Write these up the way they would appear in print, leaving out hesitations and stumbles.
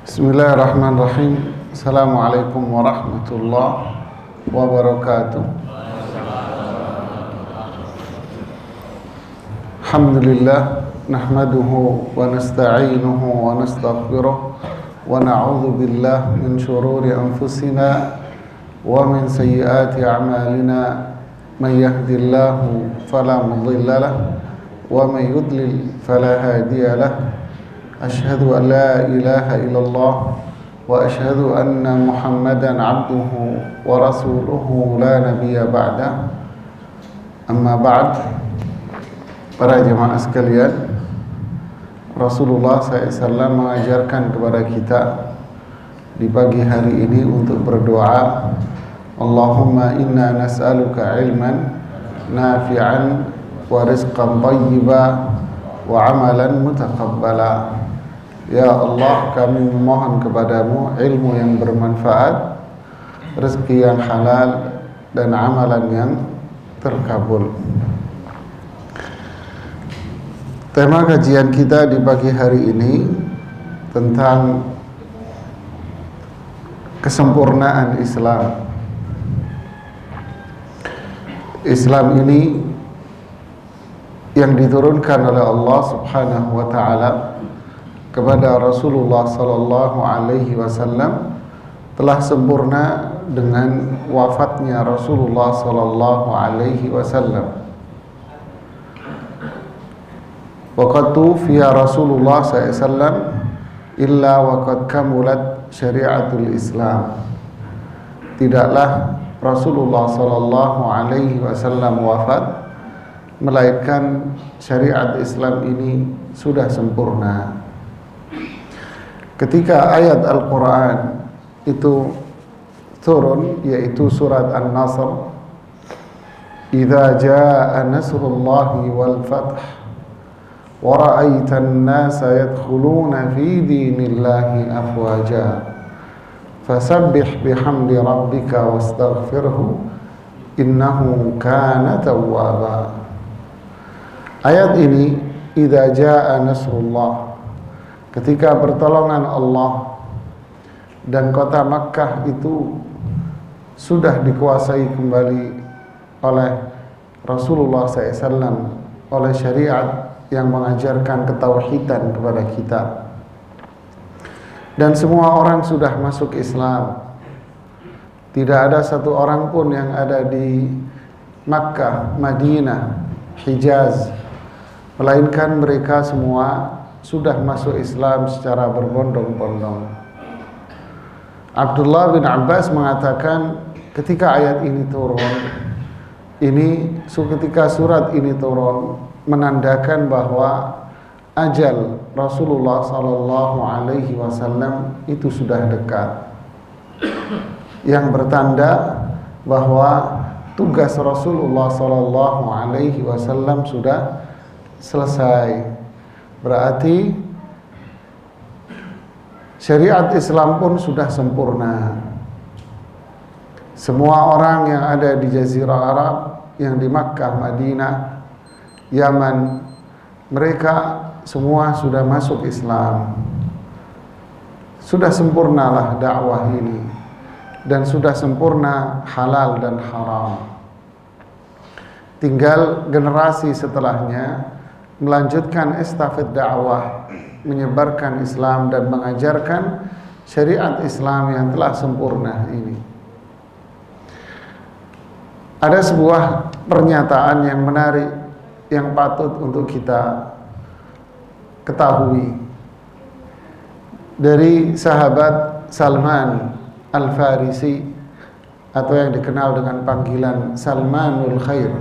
Bismillahirrahmanirrahim. Assalamualaikum warahmatullahi wabarakatuh. Alhamdulillah, nahmaduhu wa nasta'inuhu wa nastaghfiruh wa na'udzu billahi min shururi anfusina wa min sayyiati a'malina. Man yahdihillahu fala mudilla lahu wa man yudlil fala hadiya lahu. Asyhadu an la ilaha illallah wa asyhadu anna Muhammadan abduhu wa rasuluhu la nabiyya ba'da. Amma ba'd. Para jemaah sekalian, Rasulullah SAW mengajarkan kepada kita di pagi hari ini untuk berdoa, Allahumma inna nas'aluka ilman nafi'an wa rizqan thayyiban wa amalan mutaqabbala. Ya Allah, kami memohon kepadamu ilmu yang bermanfaat, rezeki yang halal, dan amalan yang terkabul. Tema kajian kita di pagi hari ini tentang kesempurnaan Islam. Islam ini yang diturunkan oleh Allah Subhanahu wa taala kepada Rasulullah sallallahu alaihi wasallam telah sempurna dengan wafatnya Rasulullah sallallahu alaihi wasallam. Waqad tufiya Rasulullah sallallahu alaihi wasallam illa waqad kamulat syariatul Islam. Tidaklah Rasulullah sallallahu alaihi wasallam wafat melainkan syariat Islam ini sudah sempurna. Ketika ayat Al-Quran itu turun, yaitu surat An-Nasr, idza jaa nasrullahi wal fath wa ra'aitan nasa yadkhuluna fi dinillahi afwaja fasabbih bihamdi rabbika wastaghfirhu innahu kana tawwaba. Ayat ini, idza jaa nasrullah, ketika pertolongan Allah dan kota Makkah itu sudah dikuasai kembali oleh Rasulullah SAW, oleh syariat yang mengajarkan ketauhidan kepada kita, dan semua orang sudah masuk Islam. Tidak ada satu orang pun yang ada di Makkah, Madinah, Hijaz, melainkan mereka semua sudah masuk Islam secara berbondong-bondong. Abdullah bin Abbas mengatakan ketika ayat ini turun, ketika surat ini turun, menandakan bahwa ajal Rasulullah sallallahu alaihi wasallam itu sudah dekat, yang bertanda bahwa tugas Rasulullah sallallahu alaihi wasallam sudah selesai. Berarti syariat Islam pun sudah sempurna. Semua orang yang ada di Jazirah Arab, yang di Makkah, Madinah, Yaman, mereka semua sudah masuk Islam. Sudah sempurnalah dakwah ini, dan sudah sempurna halal dan haram. Tinggal generasi setelahnya melanjutkan estafet dakwah, menyebarkan Islam dan mengajarkan syariat Islam yang telah sempurna ini. Ada sebuah pernyataan yang menarik yang patut untuk kita ketahui dari sahabat Salman Al-Farisi, atau yang dikenal dengan panggilan Salmanul Khair,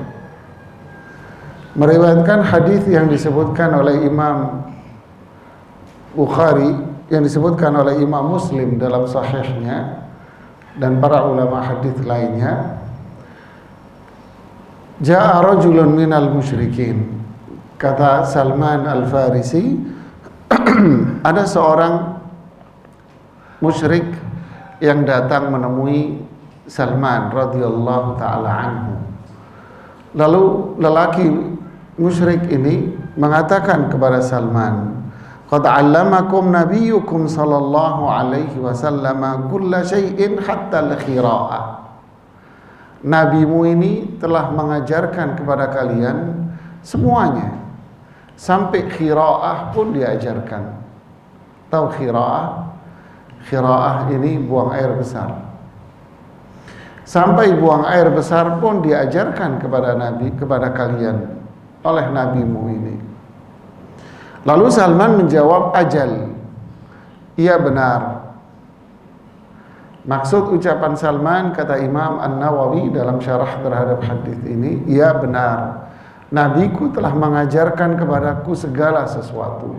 meriwayatkan hadis yang disebutkan oleh Imam Bukhari, yang disebutkan oleh Imam Muslim dalam sahihnya, dan para ulama hadis lainnya. Ja'a rajulun minal musyrikin, kata Salman Al-Farisi, ada seorang musyrik yang datang menemui Salman radhiyallahu taala anhu. Lalu lelaki musyrik ini mengatakan kepada Salman, qad 'allamakum nabiyyukum sallallahu alaihi wasallam kulla syai'in hatta al-qira'ah. Nabimu ini telah mengajarkan kepada kalian semuanya, sampai qira'ah pun diajarkan. Tahu qira'ah? Qira'ah ini buang air besar. Sampai buang air besar pun diajarkan kepada Nabi, kepada kalian oleh nabimu ini. Lalu Salman menjawab, ajal, iya benar. Maksud ucapan Salman, kata Imam An-Nawawi dalam syarah terhadap hadis ini, iya benar. Nabiku telah mengajarkan kepadaku segala sesuatu.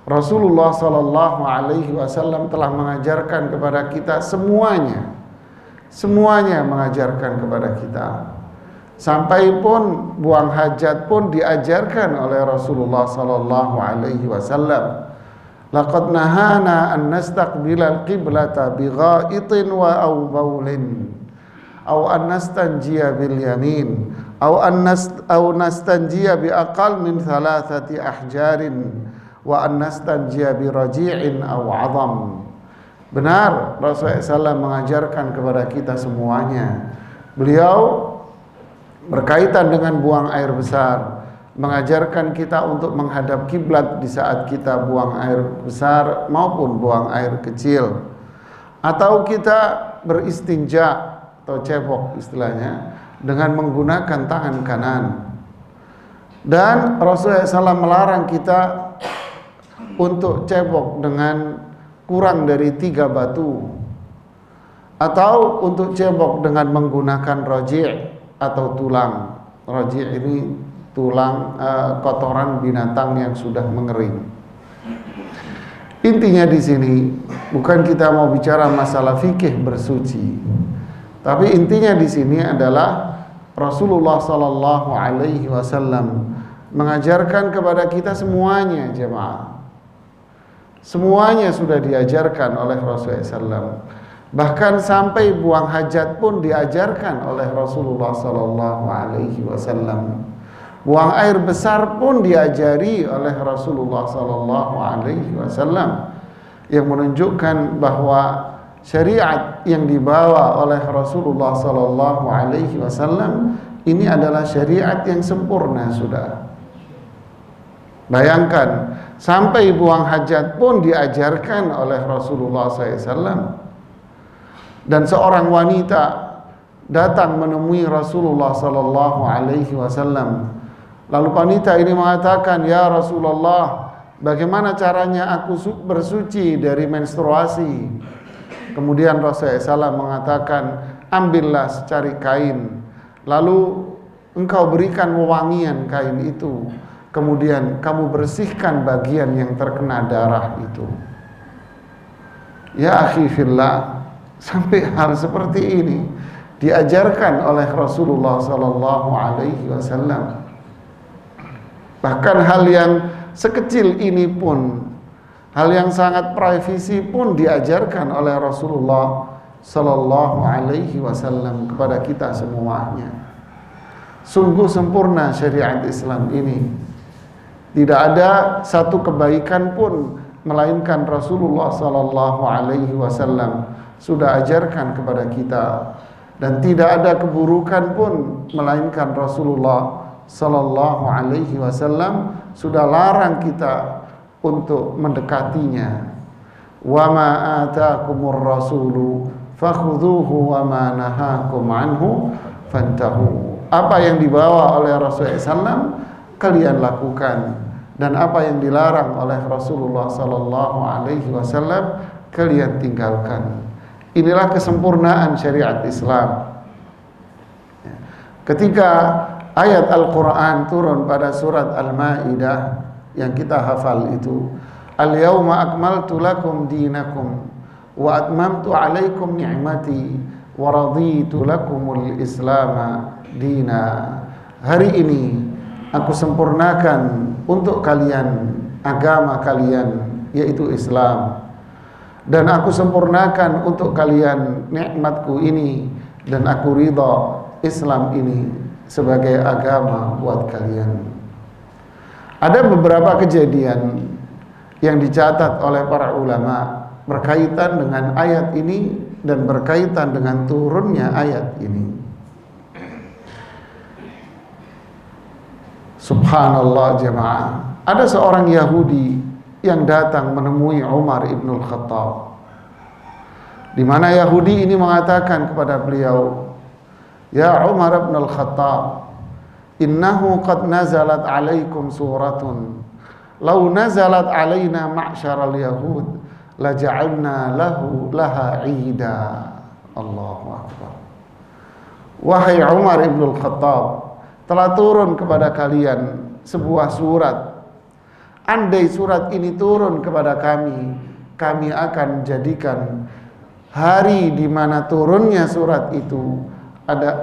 Rasulullah sallallahu alaihi wasallam telah mengajarkan kepada kita semuanya. Semuanya mengajarkan kepada kita. Sampai pun buang hajat pun diajarkan oleh Rasulullah sallallahu alaihi wasallam. Laqad nahana an nastaqbilal qiblata bighaitin wa aw baulin aw an nastanjiya bil yamin aw nastanjiya bi aqal min thalathati ahjarin wa an nastanjiya bi raji'in aw 'adham. Benar, Rasulullah SAW mengajarkan kepada kita semuanya. Beliau berkaitan dengan buang air besar, mengajarkan kita untuk menghadap kiblat di saat kita buang air besar maupun buang air kecil, atau kita beristinja atau cebok istilahnya dengan menggunakan tangan kanan. Dan Rasulullah SAW melarang kita untuk cebok dengan kurang dari 3 batu, atau untuk cebok dengan menggunakan roji' atau tulang. Roji' ini tulang kotoran binatang yang sudah mengering. Intinya di sini bukan kita mau bicara masalah fikih bersuci, tapi intinya di sini adalah Rasulullah sallallahu alaihi wasallam mengajarkan kepada kita semuanya, jemaah. Semuanya sudah diajarkan oleh Rasulullah SAW. Bahkan sampai buang hajat pun diajarkan oleh Rasulullah sallallahu alaihi wasallam. Buang air besar pun diajari oleh Rasulullah sallallahu alaihi wasallam, yang menunjukkan bahwa syariat yang dibawa oleh Rasulullah sallallahu alaihi wasallam ini adalah syariat yang sempurna sudah. Bayangkan, sampai buang hajat pun diajarkan oleh Rasulullah SAW. Dan seorang wanita datang menemui Rasulullah sallallahu alaihi wasallam. Lalu wanita ini mengatakan, "Ya Rasulullah, bagaimana caranya aku bersuci dari menstruasi?" Kemudian Rasulullah SAW mengatakan, "Ambillah secari kain, lalu engkau berikan wewangian kain itu. Kemudian kamu bersihkan bagian yang terkena darah itu." Ya akhi fillah, sampai hal seperti ini diajarkan oleh Rasulullah sallallahu alaihi wasallam. Bahkan hal yang sekecil ini pun, hal yang sangat privasi pun diajarkan oleh Rasulullah sallallahu alaihi wasallam kepada kita semuanya. Sungguh sempurna syariat Islam ini. Tidak ada satu kebaikan pun melainkan Rasulullah sallallahu alaihi wasallam sudah ajarkan kepada kita, dan tidak ada keburukan pun melainkan Rasulullah sallallahu alaihi wasallam sudah larang kita untuk mendekatinya. Wa ma ataakumur rasulu fakhudhuhu wa ma nahakum anhu fantahu. Apa yang dibawa oleh Rasulullah SAW kalian lakukan, dan apa yang dilarang oleh Rasulullah sallallahu alaihi wasallam kalian tinggalkan. Inilah kesempurnaan syariat Islam. Ketika ayat Al-Quran turun pada surat Al-Ma'idah yang kita hafal itu, "Al-yawma akmaltu lakum dinakum wa atmamtu alaikum ni'mati wa raditu lakumul islama dina." Hari ini aku sempurnakan untuk kalian agama kalian, yaitu Islam, dan aku sempurnakan untuk kalian nikmatku ini, dan aku ridha Islam ini sebagai agama buat kalian. Ada beberapa kejadian yang dicatat oleh para ulama berkaitan dengan ayat ini dan berkaitan dengan turunnya ayat ini. Subhanallah jemaah, ada seorang Yahudi yang datang menemui Umar ibn al-Khattab, di mana Yahudi ini mengatakan kepada beliau, "Ya Umar ibn al-Khattab, innahu qad nazalat alaikum suratun law nazalat alaina ma'syaral yahud laja'alna laha 'ida." Allahu akbar. Wahai Umar ibn al-Khattab, telah turun kepada kalian sebuah surat. Andai surat ini turun kepada kami, kami akan jadikan hari di mana turunnya surat itu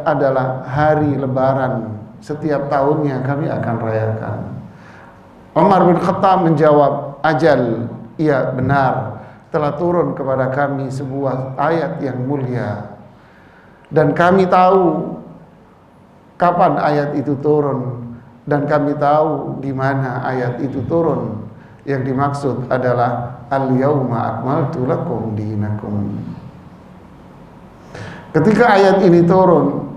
adalah hari lebaran. Setiap tahunnya kami akan rayakan. Umar bin Khattab menjawab, "Ajal, iya benar, telah turun kepada kami sebuah ayat yang mulia. Dan kami tahu kapan ayat itu turun, dan kami tahu di mana ayat itu turun. Yang dimaksud adalah al-yauma akmaltu lakum dinakum." Ketika ayat ini turun,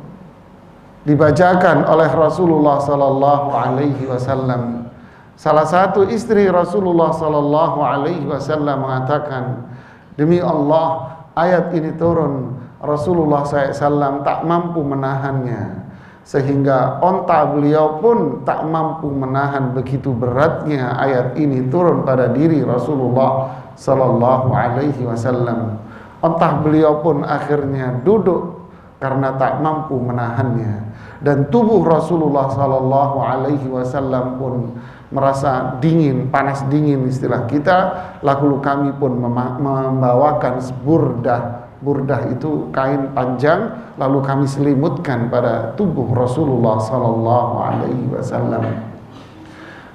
dibacakan oleh Rasulullah sallallahu alaihi wasallam, salah satu istri Rasulullah sallallahu alaihi wasallam mengatakan, "Demi Allah, ayat ini turun, Rasulullah SAW tak mampu menahannya, sehingga onta beliau pun tak mampu menahan begitu beratnya ayat ini turun pada diri Rasulullah sallallahu alaihi wasallam. Onta beliau pun akhirnya duduk karena tak mampu menahannya, dan tubuh Rasulullah sallallahu alaihi wasallam pun merasa dingin, panas dingin istilah kita. Lalu kami pun membawakan burdah. Burdah itu kain panjang, lalu kami selimutkan pada tubuh Rasulullah sallallahu alaihi wasallam.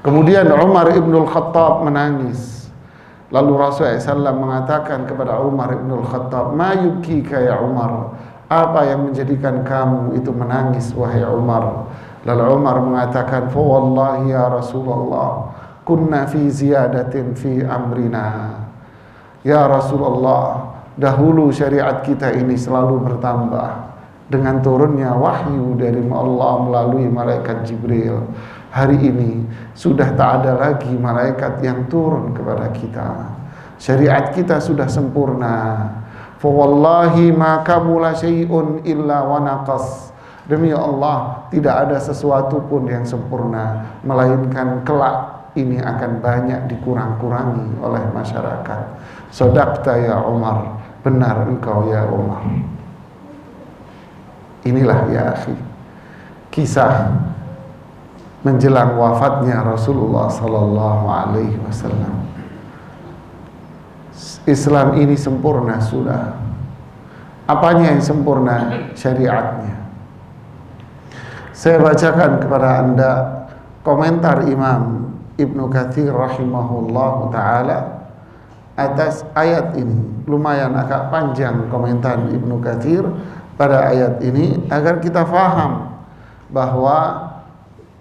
Kemudian Umar ibn al-Khattab menangis. Lalu Rasulullah SAW mengatakan kepada Umar ibn al-Khattab, "Ma yubkika ya Umar?" Apa yang menjadikan kamu itu menangis wahai Umar? Lalu Umar mengatakan, "Fa wallahi ya Rasulullah, kunna fi ziyadatin fi amrina." Ya Rasulullah, dahulu syariat kita ini selalu bertambah dengan turunnya wahyu dari Allah melalui malaikat Jibril. Hari ini sudah tak ada lagi malaikat yang turun kepada kita. Syariat kita sudah sempurna. Fa wallahi ma kamula syai'un illa wa naqas. Demi Allah, tidak ada sesuatu pun yang sempurna, melainkan kelak ini akan banyak dikurang-kurangi oleh masyarakat. Shadaqta ya Umar, benar engkau ya Umar. Inilah ya akhi, kisah menjelang wafatnya Rasulullah sallallahu alaihi wasallam. Islam ini sempurna sudah. Apanya yang sempurna? Syariatnya. Saya bacakan kepada Anda komentar Imam Ibnu Katsir rahimahullahu taala atas ayat ini. Lumayan agak panjang komentar Ibnu Katsir pada ayat ini agar kita faham bahwa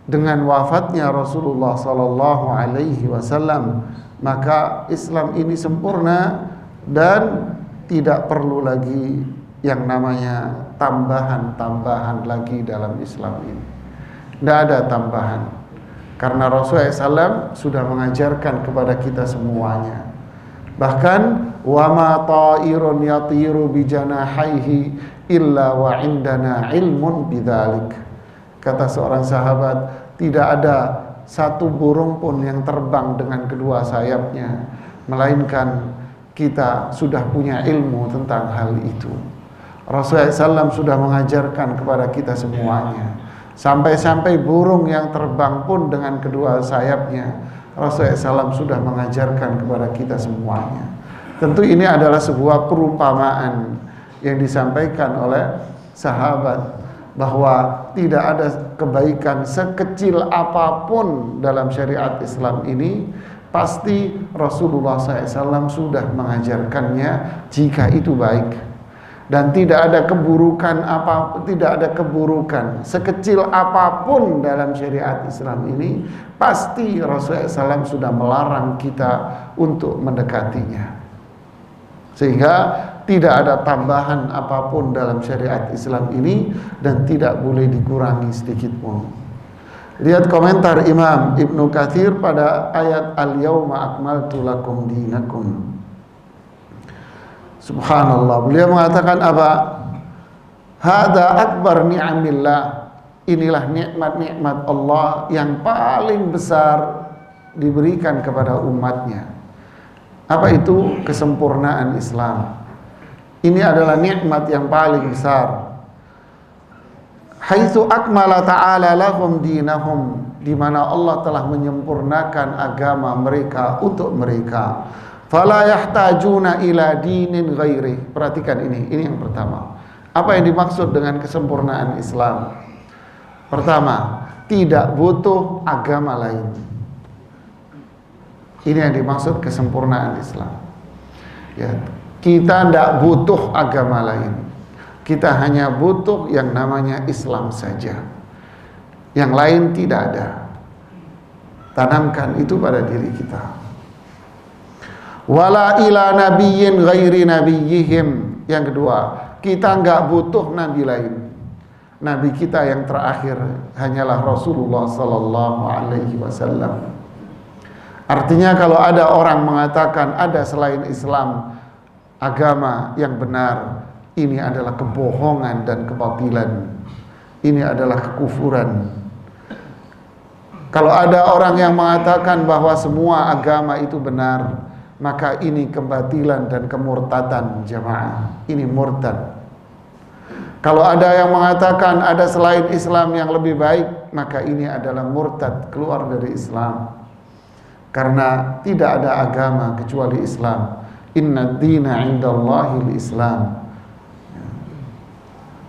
dengan wafatnya Rasulullah sallallahu alaihi wasallam maka Islam ini sempurna dan tidak perlu lagi yang namanya tambahan-tambahan lagi dalam Islam ini. Tidak ada tambahan, karena Rasulullah SAW sudah mengajarkan kepada kita semuanya. Bahkan wa ma ta'irun yatiru bi janahaihi illa wa indana ilmun bidzalik. Kata seorang sahabat, tidak ada satu burung pun yang terbang dengan kedua sayapnya, melainkan kita sudah punya ilmu tentang hal itu. Rasulullah SAW sudah mengajarkan kepada kita semuanya. Sampai-sampai burung yang terbang pun dengan kedua sayapnya, Rasulullah SAW sudah mengajarkan kepada kita semuanya. Tentu ini adalah sebuah perumpamaan yang disampaikan oleh sahabat, bahwa tidak ada kebaikan sekecil apapun dalam syariat Islam ini, pasti Rasulullah SAW sudah mengajarkannya jika itu baik. Dan tidak ada keburukan apa, tidak ada keburukan sekecil apapun dalam syariat Islam ini, pasti Rasulullah SAW sudah melarang kita untuk mendekatinya. Sehingga tidak ada tambahan apapun dalam syariat Islam ini dan tidak boleh dikurangi sedikit pun. Lihat komentar Imam Ibnu Katsir pada ayat Al-Yauma akmaltu lakum dinakum. Subhanallah, beliau mengatakan apa? Hada akbar ni'amillah. Inilah nikmat-nikmat Allah yang paling besar diberikan kepada umatnya. Apa itu? Kesempurnaan Islam. Ini adalah nikmat yang paling besar. Haitsu akmala ta'ala lahum dinahum, di mana Allah telah menyempurnakan agama mereka untuk mereka. Fala yahtajuna ila dinin ghairi. Perhatikan ini yang pertama. Apa yang dimaksud dengan kesempurnaan Islam? Pertama, tidak butuh agama lain. Ini yang dimaksud kesempurnaan Islam. Ya, kita tidak butuh agama lain. Kita hanya butuh yang namanya Islam saja. Yang lain tidak ada. Tanamkan itu pada diri kita. Wala ila nabiyyin ghairi nabiyyihim. Yang kedua, kita enggak butuh nabi lain. Nabi kita yang terakhir hanyalah Rasulullah sallallahu alaihi wasallam. Artinya kalau ada orang mengatakan ada selain Islam agama yang benar, ini adalah kebohongan dan kebatilan. Ini adalah kekufuran. Kalau ada orang yang mengatakan bahwa semua agama itu benar, maka ini kebatilan dan kemurtadan jamaah. Ini murtad. Kalau ada yang mengatakan ada selain Islam yang lebih baik, maka ini adalah murtad, keluar dari Islam. Karena tidak ada agama kecuali Islam. Inna dina indallahil Islam.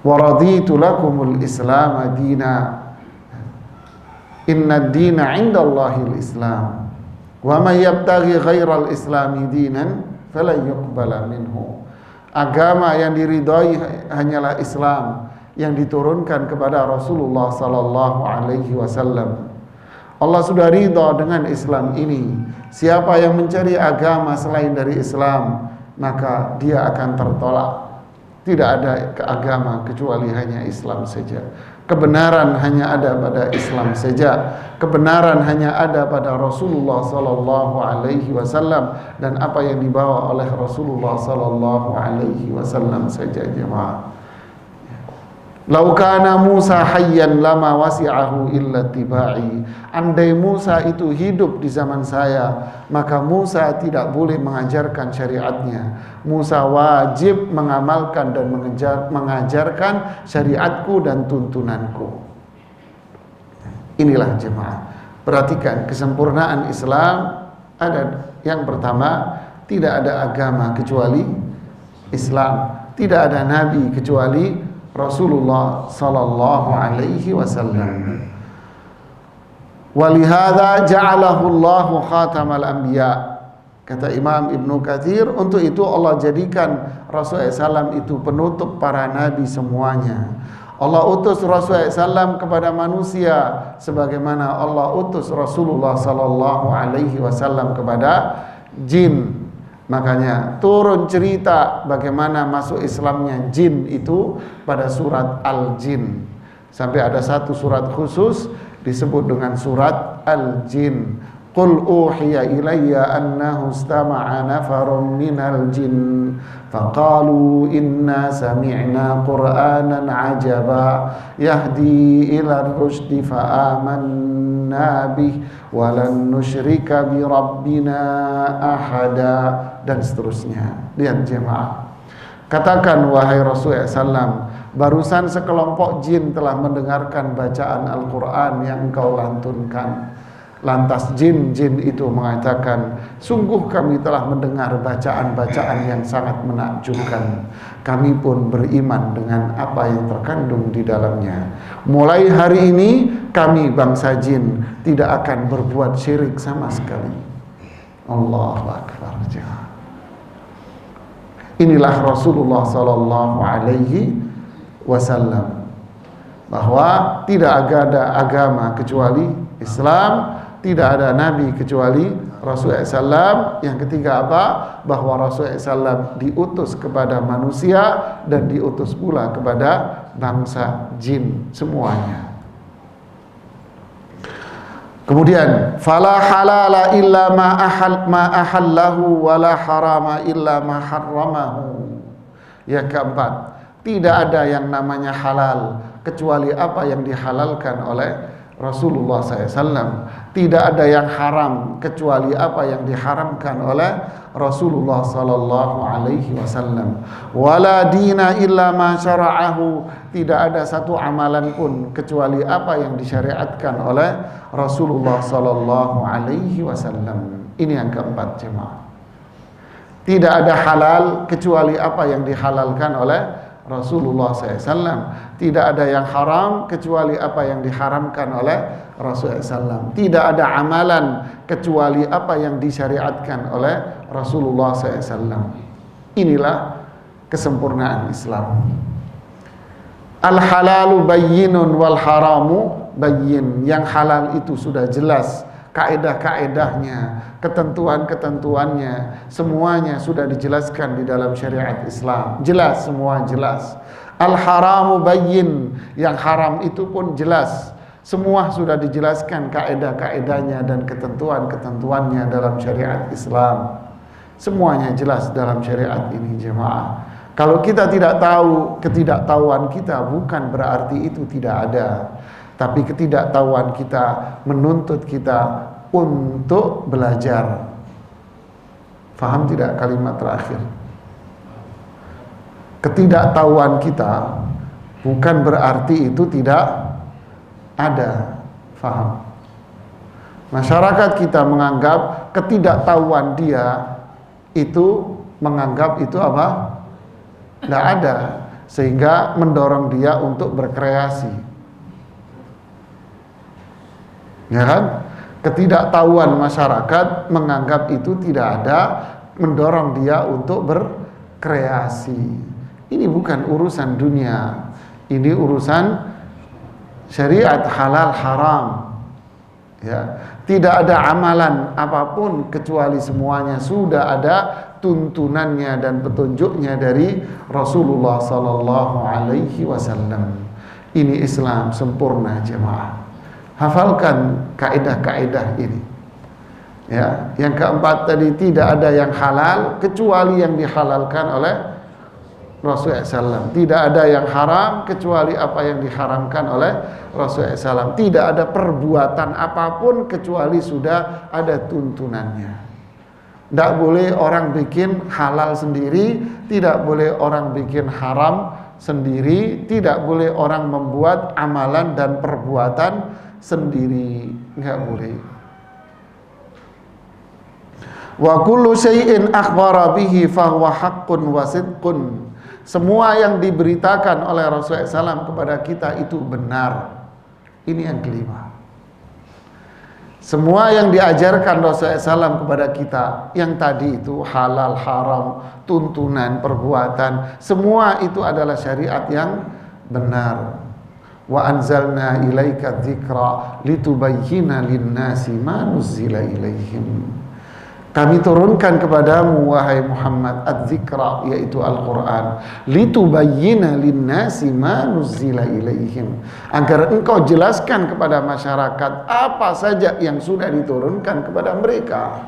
Wa raditu lakumul Islam dina. Inna dina indallahil Islam. Wa may yabtaghi ghairal islami dinan falan yuqbala minhu. Agama yang diridhai hanyalah Islam yang diturunkan kepada Rasulullah sallallahu alaihi wasallam. Allah sudah ridha dengan Islam ini. Siapa yang mencari agama selain dari Islam, maka dia akan tertolak. Tidak ada agama kecuali hanya Islam saja. Kebenaran hanya ada pada Islam saja. Kebenaran hanya ada pada Rasulullah sallallahu alaihi wasallam dan apa yang dibawa oleh Rasulullah sallallahu alaihi wasallam saja jemaah. Lau kana Musa hayyan lama wasi'ahu illa tibai. Andai Musa itu hidup di zaman saya, maka Musa tidak boleh mengajarkan syariatnya. Musa wajib mengamalkan dan mengajarkan syariatku dan tuntunanku. Inilah jemaah. Perhatikan kesempurnaan Islam ada. Yang pertama, tidak ada agama kecuali Islam. Tidak ada nabi kecuali Rasulullah sallallahu alaihi wasallam. Walihada ja'alahu Allahu khatamal anbiya. Kata Imam Ibnu Katsir, untuk itu Allah jadikan Rasulullah SAW itu penutup para nabi semuanya. Allah utus Rasulullah SAW kepada manusia sebagaimana Allah utus Rasulullah sallallahu alaihi wasallam kepada jin. Makanya turun cerita bagaimana masuk Islamnya jin itu pada surat Al-Jin. Sampai ada satu surat khusus disebut dengan surat Al-Jin. Qul uhiya ilayya annahu istama'a nafarun minal jin faqalu inna sami'na qur'anan ajaba yahdi ila rusydi fa'amanna bih walan nusyrika bi rabbina ahada, dan seterusnya. Lihat jemaah, katakan wahai Rasulullah SAW, barusan sekelompok jin telah mendengarkan bacaan Al-Quran yang engkau lantunkan. Lantas jin-jin itu mengatakan, sungguh kami telah mendengar bacaan-bacaan yang sangat menakjubkan. Kami pun beriman dengan apa yang terkandung di dalamnya. Mulai hari ini kami bangsa jin tidak akan berbuat syirik sama sekali. Allahu Akbar. Inilah Rasulullah sallallahu alaihi wasallam, bahwa tidak ada agama kecuali Islam, tidak ada nabi kecuali Rasulullah SAW. Yang ketiga apa? Bahwa Rasulullah SAW diutus kepada manusia dan diutus pula kepada bangsa jin semuanya. Kemudian fala halala illa ma ahallahu wala harama illa ma harramahu. Yang keempat, tidak ada yang namanya halal kecuali apa yang dihalalkan oleh Rasulullah SAW. Tidak ada yang haram kecuali apa yang diharamkan oleh Rasulullah sallallahu alaihi wasallam. Wala dina illa ma syara'ahu. Tidak ada satu amalan pun kecuali apa yang disyariatkan oleh Rasulullah sallallahu alaihi wasallam. Ini yang keempat, jemaah. Tidak ada halal kecuali apa yang dihalalkan oleh Rasulullah SAW. Tidak ada yang haram kecuali apa yang diharamkan oleh Rasulullah SAW. Tidak ada amalan kecuali apa yang disyariatkan oleh Rasulullah SAW. Inilah kesempurnaan Islam. Al-halalu bayyinun wal haramu bayyin. Yang halal itu sudah jelas, kaedah-kaedahnya, ketentuan-ketentuannya, semuanya sudah dijelaskan di dalam syariat Islam. Jelas, semua jelas. Al-haramu bayyin, yang haram itu pun jelas. Semua sudah dijelaskan kaedah-kaedahnya dan ketentuan-ketentuannya dalam syariat Islam. Semuanya jelas dalam syariat ini, jemaah. Kalau kita tidak tahu, ketidaktahuan kita bukan berarti itu tidak ada. Tapi ketidaktahuan kita menuntut kita untuk belajar. Faham tidak kalimat terakhir? Ketidaktahuan kita bukan berarti itu tidak ada. Faham? Masyarakat kita menganggap ketidaktahuan dia itu menganggap itu apa? Tidak ada. Sehingga mendorong dia untuk berkreasi. Ya kan? Ketidaktahuan masyarakat menganggap itu tidak ada, mendorong dia untuk berkreasi. Ini bukan urusan dunia, ini urusan syariat halal haram. Ya, tidak ada amalan apapun kecuali semuanya sudah ada tuntunannya dan petunjuknya dari Rasulullah sallallahu alaihi wasallam. Ini Islam sempurna, jemaah. Hafalkan kaidah-kaidah ini. Ya, yang keempat tadi, tidak ada yang halal kecuali yang dihalalkan oleh Rasulullah SAW. Tidak ada yang haram kecuali apa yang diharamkan oleh Rasulullah SAW. Tidak ada perbuatan apapun kecuali sudah ada tuntunannya. Tidak boleh orang bikin halal sendiri, tidak boleh orang bikin haram sendiri, tidak boleh orang membuat amalan dan perbuatan sendiri, enggak boleh. Wa kullu syai'in akhbara bihi fahuwa haqqun wa sidqun. Semua yang diberitakan oleh Rasulullah SAW kepada kita itu benar. Ini yang kelima. Semua yang diajarkan Rasulullah SAW kepada kita, yang tadi itu halal, haram, tuntunan, perbuatan, semua itu adalah syariat yang benar. Wa anzalna ilaika dzikra litubayyina lin-nasi ma nuzzila ilaihim. Kami turunkan kepadamu wahai Muhammad adz-dzikra, yaitu Al-Qur'an, litubayyina lin-nasi ma nuzzila ilaihim, agar engkau jelaskan kepada masyarakat apa saja yang sudah diturunkan kepada mereka.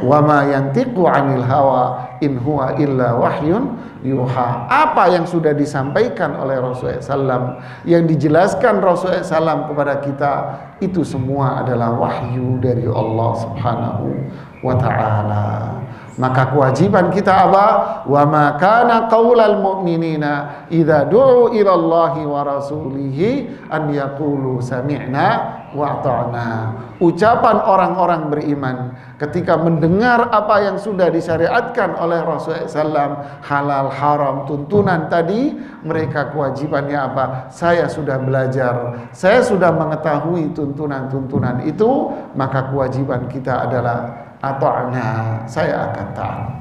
Wa ma yantiqu 'anil hawa in huwa illa wahyun yuha. Apa yang sudah disampaikan oleh Rasulullah SAW, yang dijelaskan Rasulullah SAW kepada kita, itu semua adalah wahyu dari Allah Subhanahu wa ta'ala. Maka kewajiban kita apa? Wa ma kana qaulal mu'minina idza du'u ila Allahi wa rasulihi an yaqulu sami'na wa ata'na. Ucapan orang-orang beriman ketika mendengar apa yang sudah disyariatkan oleh Rasulullah SAW, halal, haram, tuntunan tadi, mereka kewajibannya apa? Saya sudah belajar, saya sudah mengetahui tuntunan-tuntunan itu, maka kewajiban kita adalah ata'na, saya akan taat.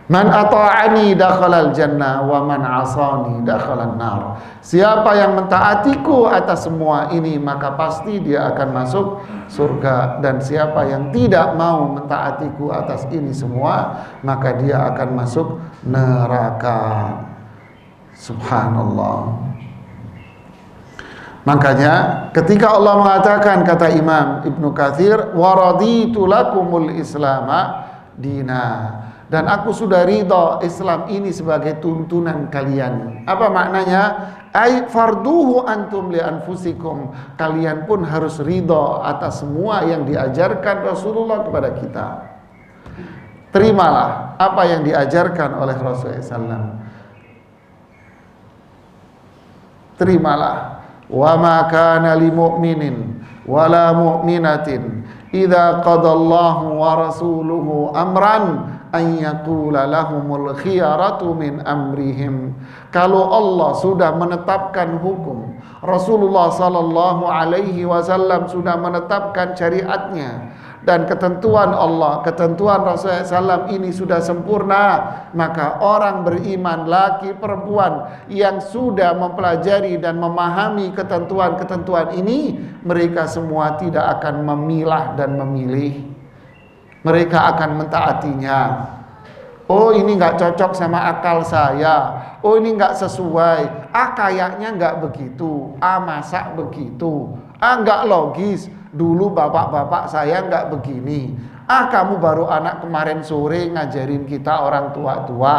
Man ata'ani dakhalal jannah wa man asani dakhalan nar. Siapa yang mentaatiku atas semua ini, maka pasti dia akan masuk surga, dan siapa yang tidak mau mentaatiku atas ini semua, maka dia akan masuk neraka. Subhanallah. Makanya ketika Allah mengatakan, kata Imam Ibnu Katsir, wa raditu lakumul islama dina, dan aku sudah ridha Islam ini sebagai tuntunan kalian. Apa maknanya? Ai farduhu antum li anfusikum, kalian pun harus ridha atas semua yang diajarkan Rasulullah kepada kita. Terimalah apa yang diajarkan oleh Rasulullah SAW. Terimalah. Wa ma kana lil mu'minin wala mu'minatin idza qadallahu wa rasuluhu amran an yaqula lahumul khiyaratu min amrihim. Kalau Allah sudah menetapkan hukum, Rasulullah sallallahu alaihi wasallam sudah menetapkan syariatnya, dan ketentuan Allah, ketentuan Rasulullah SAW ini sudah sempurna, maka orang beriman, laki perempuan, yang sudah mempelajari dan memahami ketentuan-ketentuan ini, mereka semua tidak akan memilah dan memilih. Mereka akan mentaatinya. Oh, ini nggak cocok sama akal saya. Oh, ini nggak sesuai. Ah, kayaknya nggak begitu. Ah, masa begitu. Ah, nggak logis. Dulu bapak-bapak saya nggak begini. Ah, kamu baru anak kemarin sore ngajarin kita orang tua-tua.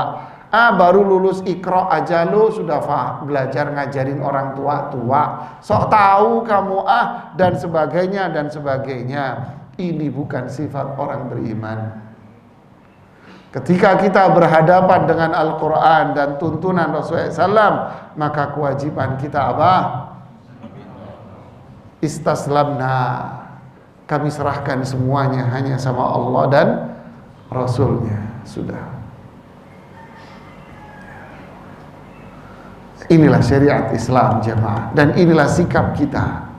Ah, baru lulus Iqra aja lo sudah belajar ngajarin orang tua-tua. Sok tahu kamu, ah, dan sebagainya dan sebagainya. Ini bukan sifat orang beriman. Ketika kita berhadapan dengan Al-Quran dan tuntunan Rasulullah SAW, maka kewajiban kita apa? Istaslamna, kami serahkan semuanya hanya sama Allah dan Rasulnya. Sudah. Inilah syariat Islam, jemaah, dan inilah sikap kita.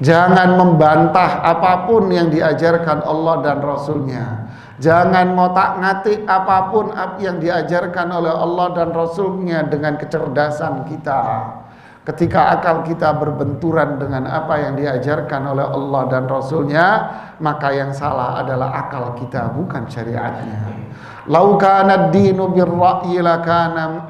Jangan membantah apapun yang diajarkan Allah dan Rasulnya. Jangan ngotak-ngatik apapun yang diajarkan oleh Allah dan Rasulnya dengan kecerdasan kita. Ketika akal kita berbenturan dengan apa yang diajarkan oleh Allah dan Rasulnya, maka yang salah adalah akal kita, bukan syariatnya. Lau kana ad-dinu bir-ra'yi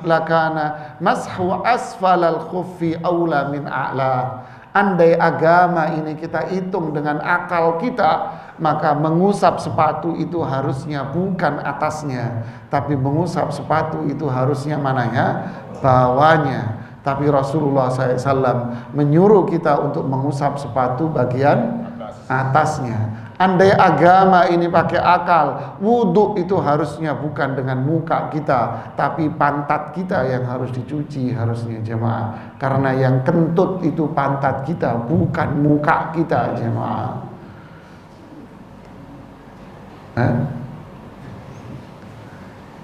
lakana mashu asfalal khuffi aula min a'la. Andai agama ini kita hitung dengan akal kita, maka mengusap sepatu itu harusnya bukan atasnya, tapi mengusap sepatu itu harusnya mananya? Bawahnya. Tapi Rasulullah SAW menyuruh kita untuk mengusap sepatu bagian atasnya. Andai agama ini pakai akal, wudhu itu harusnya bukan dengan muka kita, tapi pantat kita yang harus dicuci harusnya, jemaah. Karena yang kentut itu pantat kita, bukan muka kita, jemaah.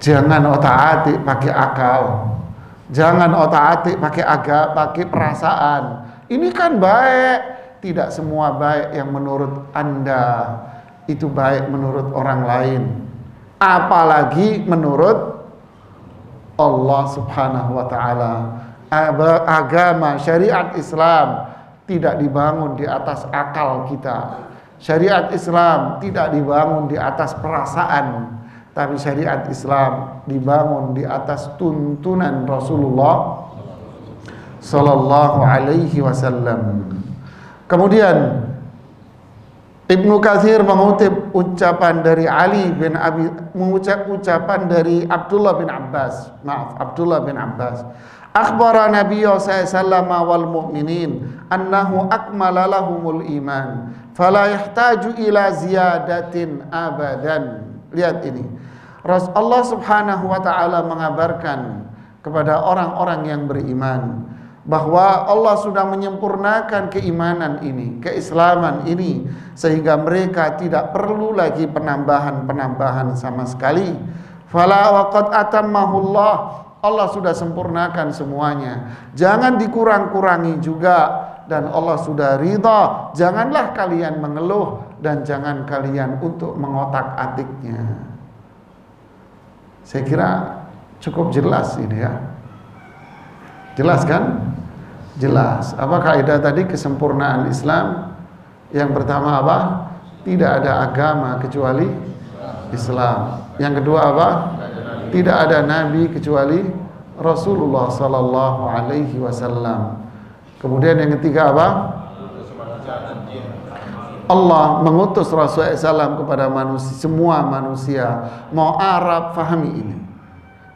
Jangan otak-atik pakai akal. Jangan otak-atik pakai perasaan. Ini kan baik. Tidak semua baik yang menurut Anda itu baik menurut orang lain, apalagi menurut Allah Subhanahu wa ta'ala. Agama syariat Islam tidak dibangun di atas akal kita. Syariat Islam tidak dibangun di atas perasaan, tapi syariat Islam dibangun di atas tuntunan Rasulullah sallallahu alaihi wasallam. Kemudian Ibnu Katsir mengutip ucapan dari ucapan dari Abdullah bin Abbas. Akhbara Nabiy sallallahu wal mu'minin annahu akmala lahumul iman fala yahtaju ila ziyadatin abadan. Lihat ini. Allah Subhanahu wa ta'ala mengabarkan kepada orang-orang yang beriman bahwa Allah sudah menyempurnakan keimanan ini, keislaman ini, sehingga mereka tidak perlu lagi penambahan-penambahan sama sekali. Fala waqad atammahullah, Allah sudah sempurnakan semuanya. Jangan dikurang-kurangi juga, dan Allah sudah ridha. Janganlah kalian mengeluh dan jangan kalian untuk mengotak-atiknya. Saya kira cukup jelas ini ya. Jelas kan? Jelas. Apa kaidah tadi kesempurnaan Islam? Yang pertama apa? Tidak ada agama kecuali Islam. Yang kedua apa? Tidak ada nabi kecuali Rasulullah sallallahu alaihi wasallam. Kemudian yang ketiga apa? Allah mengutus Rasulullah SAW kepada manusia, semua manusia, mau Arab, fahami ini,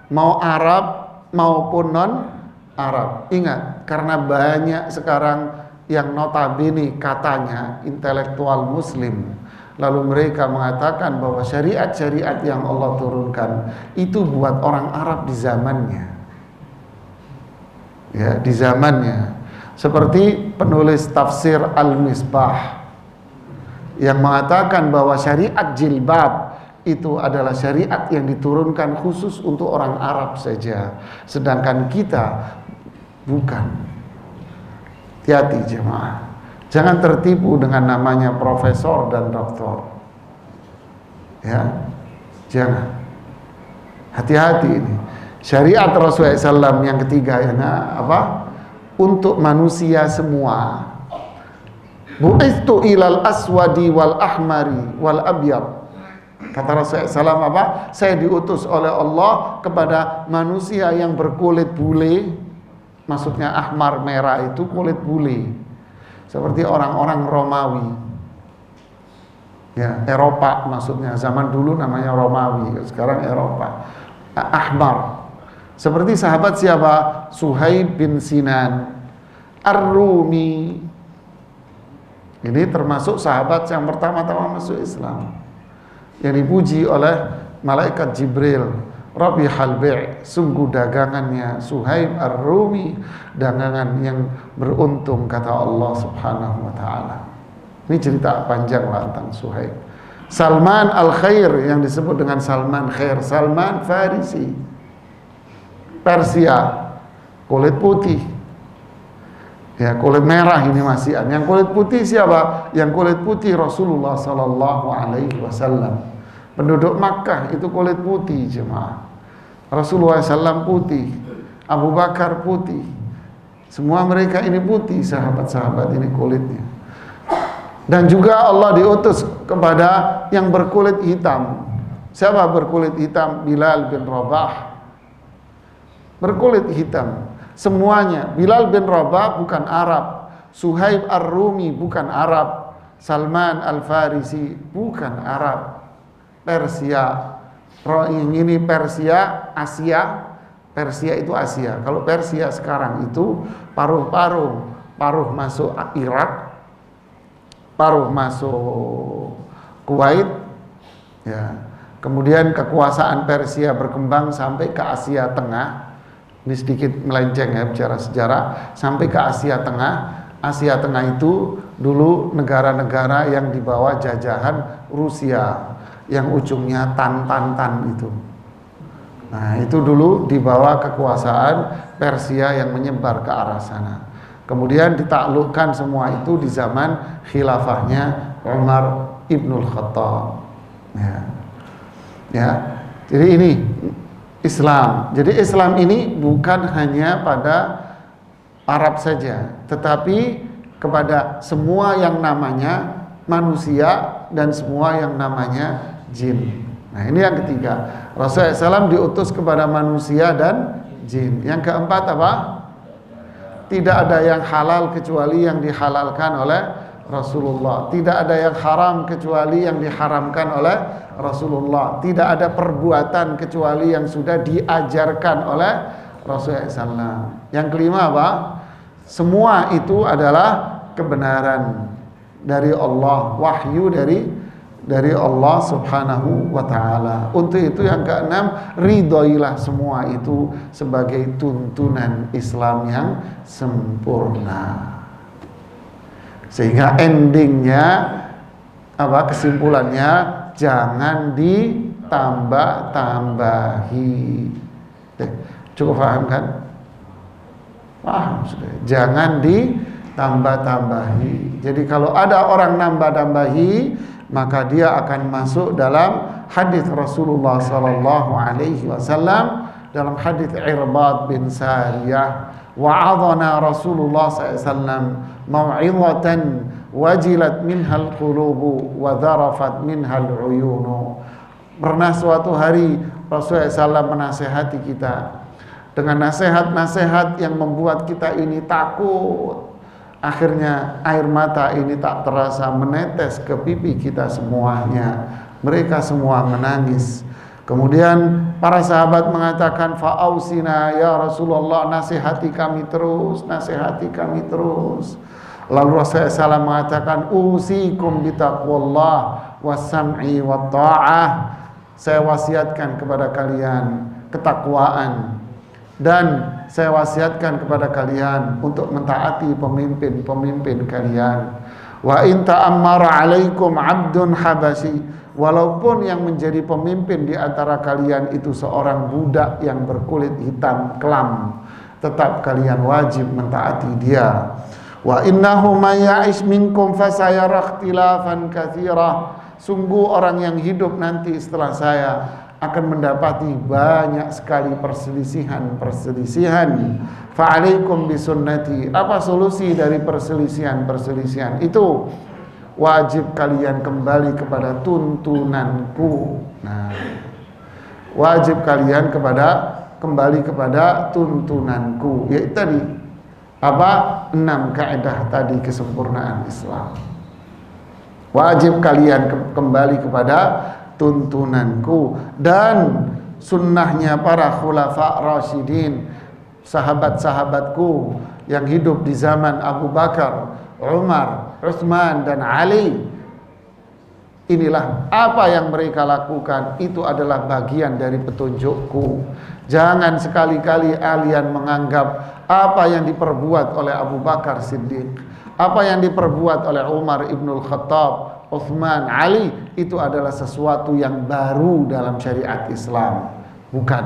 mau Arab maupun non Arab. Ingat, karena banyak sekarang yang notabene katanya intelektual muslim, lalu mereka mengatakan bahwa syariat-syariat yang Allah turunkan itu buat orang Arab di zamannya, ya, di zamannya. Seperti penulis tafsir Al-Misbah yang mengatakan bahwa syariat jilbab itu adalah syariat yang diturunkan khusus untuk orang Arab saja, sedangkan kita bukan. Hati-hati jemaah, jangan tertipu dengan namanya profesor dan doktor, ya, jangan. Hati-hati ini. Syariat Rasulullah SAW yang ketiga ya, apa? Untuk manusia semua. Bu'istu ilal aswadi wal ahmari wal abyad. Kata Rasulullah SAW apa? Saya diutus oleh Allah kepada manusia yang berkulit bule. Maksudnya ahmar merah itu kulit bule. Seperti orang-orang Romawi. Ya, Eropa maksudnya. Zaman dulu namanya Romawi, sekarang Eropa. Ahmar. Seperti sahabat siapa? Suhaib bin Sinan Ar-Rumi. Ini termasuk sahabat yang pertama-tama masuk Islam, yang dipuji oleh malaikat Jibril. Rabi halbi', sungguh dagangannya Suhaib Ar-Rumi, dagangan yang beruntung, kata Allah Subhanahu wa ta'ala. Ini cerita panjang lah tentang Suhaib. Salman Al-Khair, yang disebut dengan Salman Khair, Salman Farisi, Persia, kulit putih. Ya, kulit merah ini masih. Yang kulit putih siapa? Yang kulit putih Rasulullah sallallahu alaihi wasallam. Penduduk Makkah itu kulit putih jemaah. Rasulullah SAW putih, Abu Bakar putih. Semua mereka ini putih, sahabat-sahabat ini kulitnya. Dan juga Allah diutus kepada yang berkulit hitam. Siapa berkulit hitam? Bilal bin Rabah. Berkulit hitam. Semuanya. Bilal bin Rabah bukan Arab. Suhaib Ar-Rumi bukan Arab. Salman Al-Farisi bukan Arab. Persia. Yang ini Persia, Asia. Persia itu Asia. Kalau Persia sekarang itu paruh-paruh. Paruh masuk Irak, paruh masuk Kuwait, ya. Kemudian kekuasaan Persia berkembang sampai ke Asia Tengah. Ini sedikit melenceng ya bicara sejarah, sampai ke Asia Tengah. Asia Tengah itu dulu negara-negara yang di bawah jajahan Rusia, yang ujungnya tan itu. Nah, itu dulu di bawah kekuasaan Persia yang menyebar ke arah sana. Kemudian ditaklukkan semua itu di zaman khilafahnya Umar Ibnul Khattab. Ya. Ya. Jadi ini Islam. Jadi Islam ini bukan hanya pada Arab saja, tetapi kepada semua yang namanya manusia dan semua yang namanya jin. Nah, ini yang ketiga. Rasulullah SAW diutus kepada manusia dan jin. Yang keempat apa? Tidak ada yang halal kecuali yang dihalalkan oleh Rasulullah. Tidak ada yang haram kecuali yang diharamkan oleh Rasulullah. Tidak ada perbuatan kecuali yang sudah diajarkan oleh Rasulullah SAW. Yang kelima apa? Semua itu adalah kebenaran dari Allah, wahyu dari Allah Subhanahu wa ta'ala. Untuk itu yang keenam, ridhoilah semua itu sebagai tuntunan Islam yang sempurna. Sehingga endingnya apa, kesimpulannya, jangan ditambah-tambahi. Cukup paham kan? Paham sudah. Jangan ditambah-tambahi. Jadi kalau ada orang nambah-tambahi, maka dia akan masuk dalam hadis Rasulullah sallallahu alaihi wasallam, dalam hadis Irbad bin Sariyah, wa'adhana Rasulullah sallallahu alaihi wasallam mau'izatan wajilat minhal qulubu wa dharafat minhal uyunu. Pernah suatu hari Rasulullah SAW menasehati kita dengan nasihat-nasihat yang membuat kita ini takut. Akhirnya air mata ini tak terasa menetes ke pipi kita semuanya. Mereka semua menangis. Kemudian para sahabat mengatakan, fa'ausina ya Rasulullah, nasihati kami terus, nasihati kami terus. Lalu Rasulullah SAW mengatakan, usikum bitaqwallah wassam'i wa ta'ah. Saya wasiatkan kepada kalian ketakwaan, dan saya wasiatkan kepada kalian untuk mentaati pemimpin-pemimpin kalian. Wa in ta'ammara 'alaikum 'abdun habasyi, walaupun yang menjadi pemimpin di antara kalian itu seorang budak yang berkulit hitam kelam, tetap kalian wajib mentaati dia. Wa innahu may ya'ish minkum fasayara ikhtilafan katsira. Sungguh orang yang hidup nanti setelah saya akan mendapati banyak sekali perselisihan. Fa'alaikum bisunnati. Apa solusi dari perselisihan itu? Wajib kalian kembali kepada tuntunanku. Nah, wajib kalian kembali kepada tuntunanku. Yaitu tadi apa? 6 kaidah tadi kesempurnaan Islam. Wajib kalian kembali kepada tuntunanku dan sunnahnya para khulafa rasyidin, sahabat-sahabatku yang hidup di zaman Abu Bakar, Umar, Utsman dan Ali. Inilah apa yang mereka lakukan, itu adalah bagian dari petunjukku. Jangan sekali-kali kalian menganggap apa yang diperbuat oleh Abu Bakar Siddiq, apa yang diperbuat oleh Umar Ibnul Khattab, Utsman, Ali, itu adalah sesuatu yang baru dalam syariat Islam. Bukan.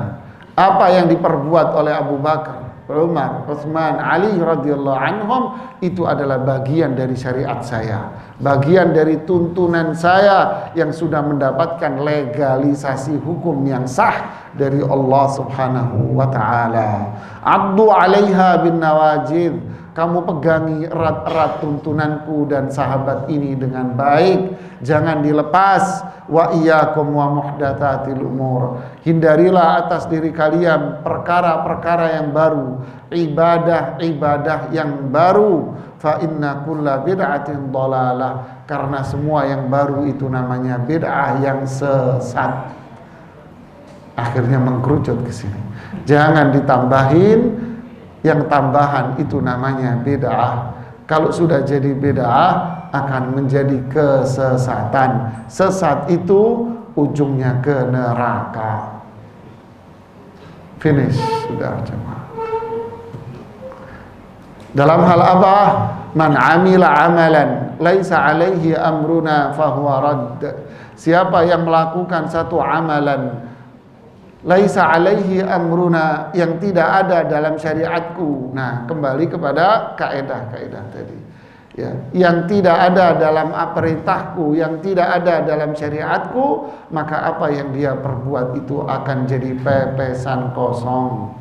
Apa yang diperbuat oleh Abu Bakar, Umar, Utsman, Ali radhiyallahu anhum, itu adalah bagian dari syariat saya, bagian dari tuntunan saya yang sudah mendapatkan legalisasi hukum yang sah dari Allah Subhanahu wa taala. Addu 'alaiha bin nawajid. Kamu pegangi erat-erat tuntunanku dan sahabat ini dengan baik, jangan dilepas. Wa iyyakum wa muhdatsatil umur. Hindarilah atas diri kalian perkara-perkara yang baru, ibadah-ibadah yang baru. Fa inna kulla bid'atin dhalalah. Karena semua yang baru itu namanya bid'ah yang sesat. Akhirnya mengkerucut ke sini. Jangan ditambahin. Yang tambahan itu namanya bid'ah. Kalau sudah jadi bid'ah akan menjadi kesesatan. Sesat itu ujungnya ke neraka. Finish sudah jemaah. Dalam hal apa? Man amila amalan laisa alaihi amruna fahuwa radd. Siapa yang melakukan satu amalan laisa alaihi amruna, yang tidak ada dalam syariatku. Nah, kembali kepada kaidah-kaidah tadi. Ya, yang tidak ada dalam perintahku, yang tidak ada dalam syariatku, maka apa yang dia perbuat itu akan jadi pepesan kosong.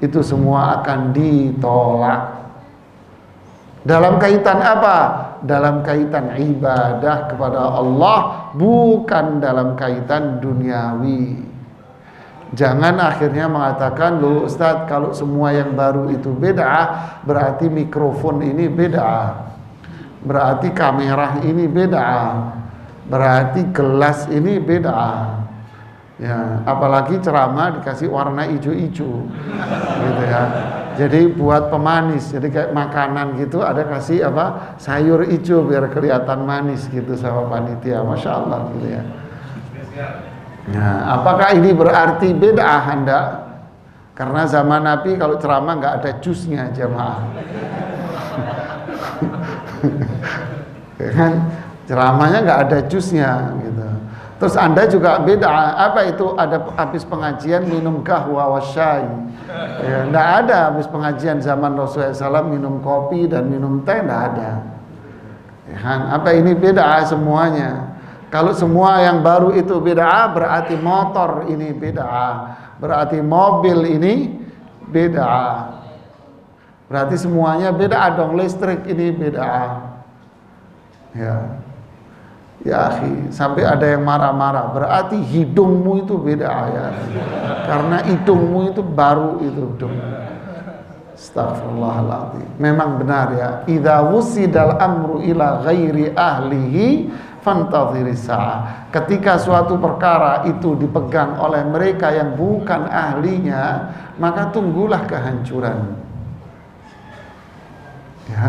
Itu semua akan ditolak. Dalam kaitan apa? Dalam kaitan ibadah kepada Allah, bukan dalam kaitan duniawi. Jangan akhirnya mengatakan, loh Ustadz, kalau semua yang baru itu bid'ah, berarti mikrofon ini bid'ah, berarti kamera ini bid'ah, berarti gelas ini bid'ah. Ya, apalagi ceramah dikasih warna hijau-hijau, gitu ya. Jadi buat pemanis, jadi kayak makanan gitu ada kasih apa, sayur hijau biar kelihatan manis gitu sama panitia, masya Allah gitu ya. Nah, apakah ini berarti bid'ah Anda? Karena zaman Nabi kalau ceramah nggak ada jusnya jemaah. Kan ceramahnya nggak ada jusnya gitu. Terus Anda juga bid'ah. Apa itu? Ada habis pengajian minum kahwa wasyai. Ya, nggak ada habis pengajian zaman Rasulullah SAW minum kopi dan minum teh, nggak ada. Ya, kan? Apa ini bid'ah semuanya? Kalau semua yang baru itu bid'ah, berarti motor ini bid'ah, berarti mobil ini bid'ah. Berarti semuanya bid'ah dong, listrik ini bid'ah. Ya akhi, sampai ada yang marah-marah, berarti hidungmu itu bid'ah ya. Karena hidungmu itu baru itu hidung. Astagfirullahaladzim. Memang benar ya. Idza wusidal amru ila ghairi ahlihi fantadhiris sa'ah. Ketika suatu perkara itu dipegang oleh mereka yang bukan ahlinya, maka tunggulah kehancuran. Ya.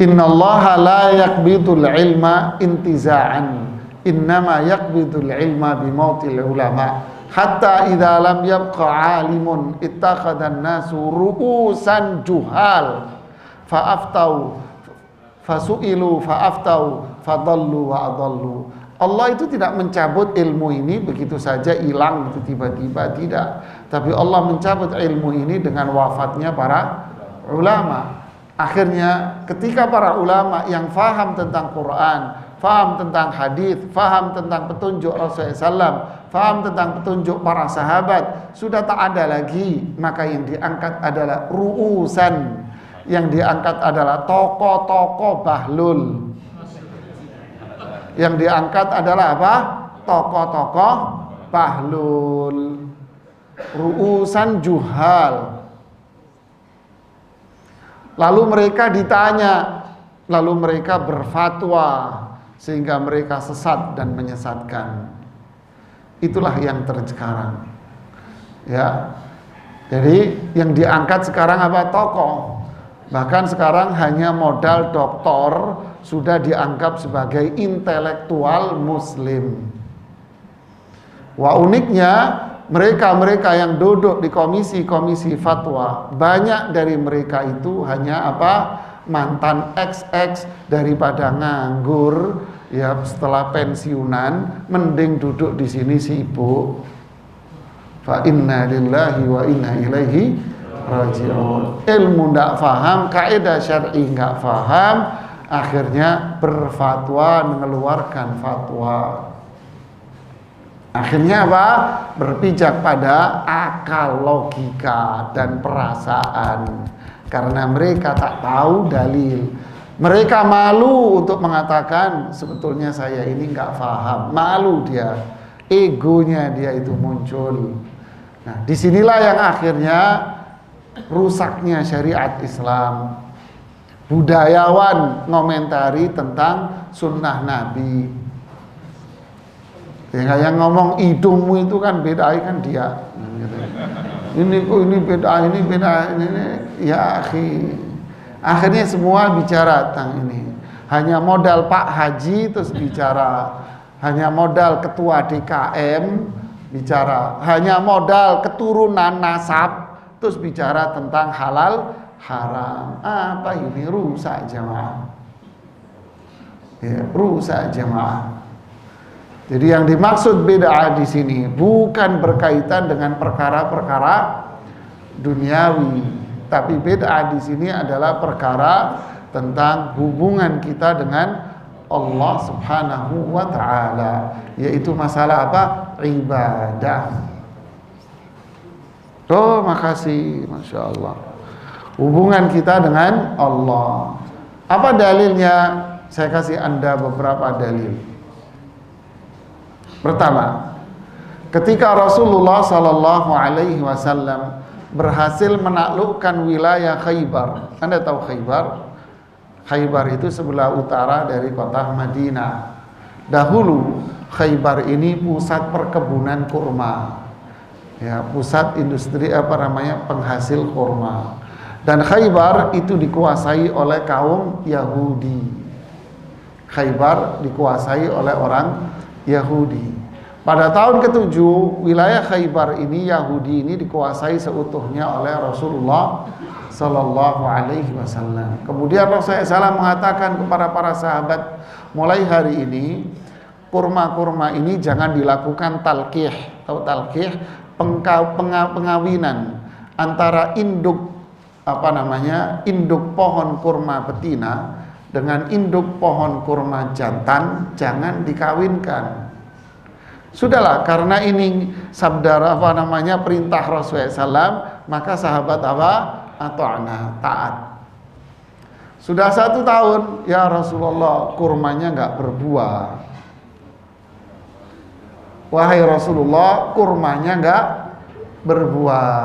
Innallaha la yaqbidul ilma intiza'an, innama yaqbidul ilma bimautil ulama. Hatta idza lam yabqa 'alimun ittakhadhan nasu ru'usan juhal fa'aftau fasu'ilu fa'aftau fadallu wa adallu. Allah itu tidak mencabut ilmu ini begitu saja hilang itu tiba-tiba, tidak. Tapi Allah mencabut ilmu ini dengan wafatnya para ulama. Akhirnya ketika para ulama yang faham tentang Quran, faham tentang hadis, faham tentang petunjuk Rasulullah SAW, faham tentang petunjuk para sahabat, sudah tak ada lagi, maka yang diangkat adalah ru'usan, yang diangkat adalah tokoh-tokoh bahlul, yang diangkat adalah apa? Tokoh-tokoh bahlul, ru'usan juhal. Lalu mereka ditanya, lalu mereka berfatwa, sehingga mereka sesat dan menyesatkan. Itulah yang tersekarang. Ya. Jadi yang diangkat sekarang apa? Tokoh. Bahkan sekarang hanya modal doktor sudah dianggap sebagai intelektual muslim. Wah, uniknya mereka-mereka yang duduk di komisi-komisi fatwa, banyak dari mereka itu hanya apa? Mantan XX, daripada nganggur ya setelah pensiunan, mending duduk di sini sibuk. Fa inna lillahi wa inna ilaihi raji'un. Ilmu ndak faham, kaidah syar'i nggak faham, akhirnya berfatwa, mengeluarkan fatwa. Akhirnya apa? Berpijak pada akal, logika, dan perasaan. Karena mereka tak tahu dalil. Mereka malu untuk mengatakan sebetulnya saya ini nggak paham. Malu dia, egonya dia itu muncul. Nah, disinilah yang akhirnya rusaknya syariat Islam. Budayawan ngomentari tentang sunnah Nabi. Yang ngomong hidungmu itu kan beda kan dia. Ini beda, ini beda, ini ya akhi. Akhirnya semua bicara tentang ini. Hanya modal Pak Haji terus bicara. Hanya modal ketua DKM bicara. Hanya modal keturunan nasab terus bicara tentang halal haram. Apa ini? Rusak jemaah. Ya, rusak jemaah. Jadi yang dimaksud bid'ah di sini bukan berkaitan dengan perkara-perkara duniawi, tapi bid'ah di sini adalah perkara tentang hubungan kita dengan Allah Subhanahu wa taala, yaitu masalah apa? Ibadah. Oh, makasih, Masya Allah. Hubungan kita dengan Allah. Apa dalilnya? Saya kasih Anda beberapa dalil. Pertama, ketika Rasulullah Sallallahu Alaihi Wasallam berhasil menaklukkan wilayah Khaybar. Anda tahu Khaybar? Khaybar itu sebelah utara dari kota Madinah. Dahulu Khaybar ini pusat perkebunan kurma, ya, pusat industri penghasil kurma. Dan Khaybar itu dikuasai oleh kaum Yahudi. Khaybar dikuasai oleh orang Yahudi. Pada tahun ke-7 wilayah Khaybar ini, Yahudi ini dikuasai seutuhnya oleh Rasulullah Sallallahu Alaihi Wasallam. Kemudian Rasulullah SAW mengatakan kepada para sahabat, mulai hari ini kurma-kurma ini jangan dilakukan talqih. Tahu talqih? Pengawinan antara induk induk pohon kurma betina dengan induk pohon kurma jantan jangan dikawinkan. Sudahlah, karena ini sabda perintah Rasulullah SAW, maka sahabat ata'na, taat. Sudah 1 tahun, ya Rasulullah, kurmanya nggak berbuah. Wahai Rasulullah, kurmanya nggak berbuah.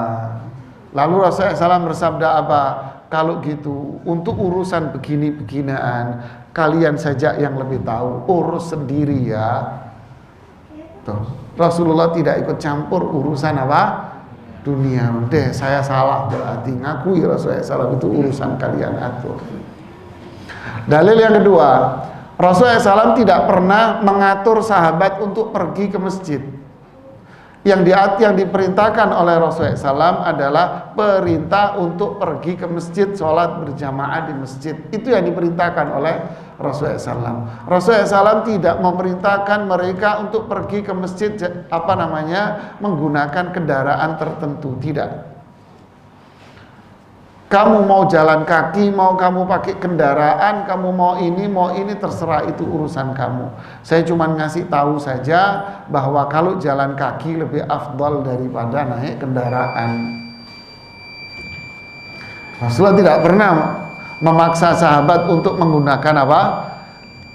Lalu Rasulullah SAW bersabda apa? Kalau gitu, untuk urusan begini-beginian, kalian saja yang lebih tahu, urus sendiri ya. Tuh. Rasulullah tidak ikut campur urusan dunia. Deh, saya salah berarti, ngakui Rasulullah SAW itu urusan kalian atur. Dalil yang kedua, Rasulullah SAW tidak pernah mengatur sahabat untuk pergi ke masjid. Yang diperintahkan oleh Rasulullah SAW adalah perintah untuk pergi ke masjid, sholat berjamaah di masjid. Itu yang diperintahkan oleh Rasulullah SAW. Rasulullah SAW tidak memerintahkan mereka untuk pergi ke masjid menggunakan kendaraan tertentu, tidak. Kamu mau jalan kaki, mau kamu pakai kendaraan, kamu mau ini, terserah, itu urusan kamu. Saya cuma ngasih tahu saja bahwa kalau jalan kaki lebih afdal daripada naik kendaraan. Rasulullah tidak pernah memaksa sahabat untuk menggunakan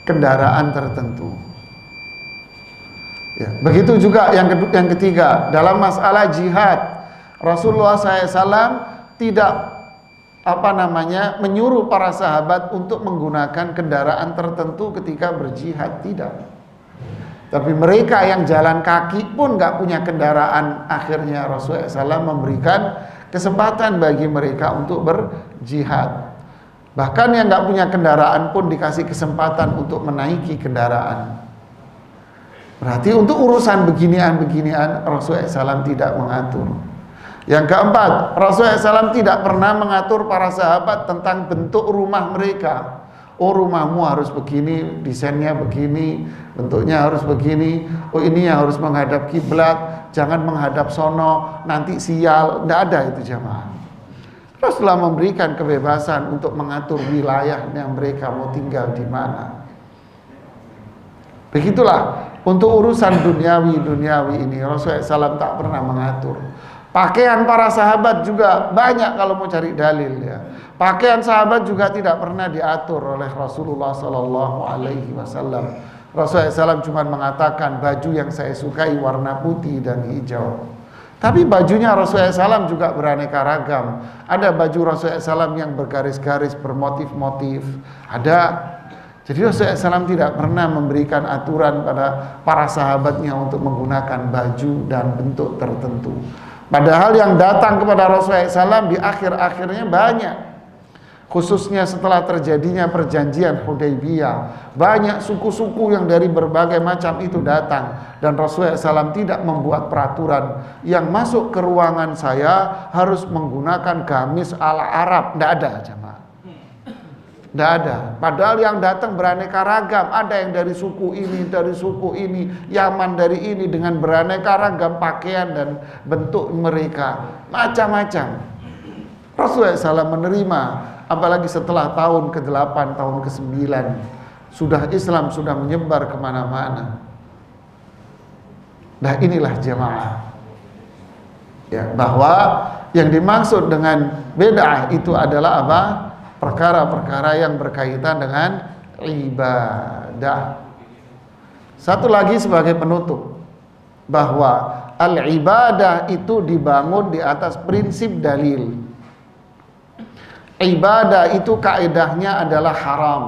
kendaraan tertentu. Ya, begitu juga yang ketiga, dalam masalah jihad, Rasulullah SAW tidak menyuruh para sahabat untuk menggunakan kendaraan tertentu ketika berjihad, tidak. Tapi mereka yang jalan kaki pun gak punya kendaraan, akhirnya Rasulullah SAW memberikan kesempatan bagi mereka untuk berjihad. Bahkan yang gak punya kendaraan pun dikasih kesempatan untuk menaiki kendaraan. Berarti untuk urusan beginian Rasulullah SAW tidak mengatur. Yang keempat, Rasulullah SAW tidak pernah mengatur para sahabat tentang bentuk rumah mereka. Oh, rumahmu harus begini, desainnya begini, bentuknya harus begini. Oh, ini yang harus menghadap kiblat, jangan menghadap sono, nanti sial. Tidak ada itu jamaah. Rasulullah memberikan kebebasan untuk mengatur wilayahnya mereka mau tinggal di mana. Begitulah untuk urusan duniawi ini Rasulullah SAW tak pernah mengatur. Pakaian para sahabat juga banyak kalau mau cari dalil ya. Pakaian sahabat juga tidak pernah diatur oleh Rasulullah SAW. Rasulullah SAW cuma mengatakan baju yang saya sukai warna putih dan hijau. Tapi bajunya Rasulullah SAW juga beraneka ragam. Ada baju Rasulullah SAW yang bergaris-garis, bermotif-motif. Ada. Jadi Rasulullah SAW tidak pernah memberikan aturan pada para sahabatnya untuk menggunakan baju dan bentuk tertentu. Padahal yang datang kepada Rasulullah SAW di akhir-akhirnya banyak. Khususnya setelah terjadinya perjanjian Hudaybiyah, banyak suku-suku yang dari berbagai macam itu datang. Dan Rasulullah SAW tidak membuat peraturan yang masuk ke ruangan saya harus menggunakan gamis ala Arab. Tidak ada jemaah. Tidak ada. Padahal yang datang beraneka ragam. Ada yang dari suku ini, Yaman dari ini, dengan beraneka ragam pakaian dan bentuk mereka. Macam-macam. Rasulullah SAW menerima, apalagi setelah tahun ke-8, tahun ke-9. Islam sudah menyebar kemana-mana. Nah, inilah jemaah. Ya, bahwa yang dimaksud dengan bid'ah itu adalah apa? Perkara-perkara yang berkaitan dengan ibadah. Satu lagi sebagai penutup, bahwa al-ibadah itu dibangun di atas prinsip dalil. Ibadah itu kaidahnya adalah haram.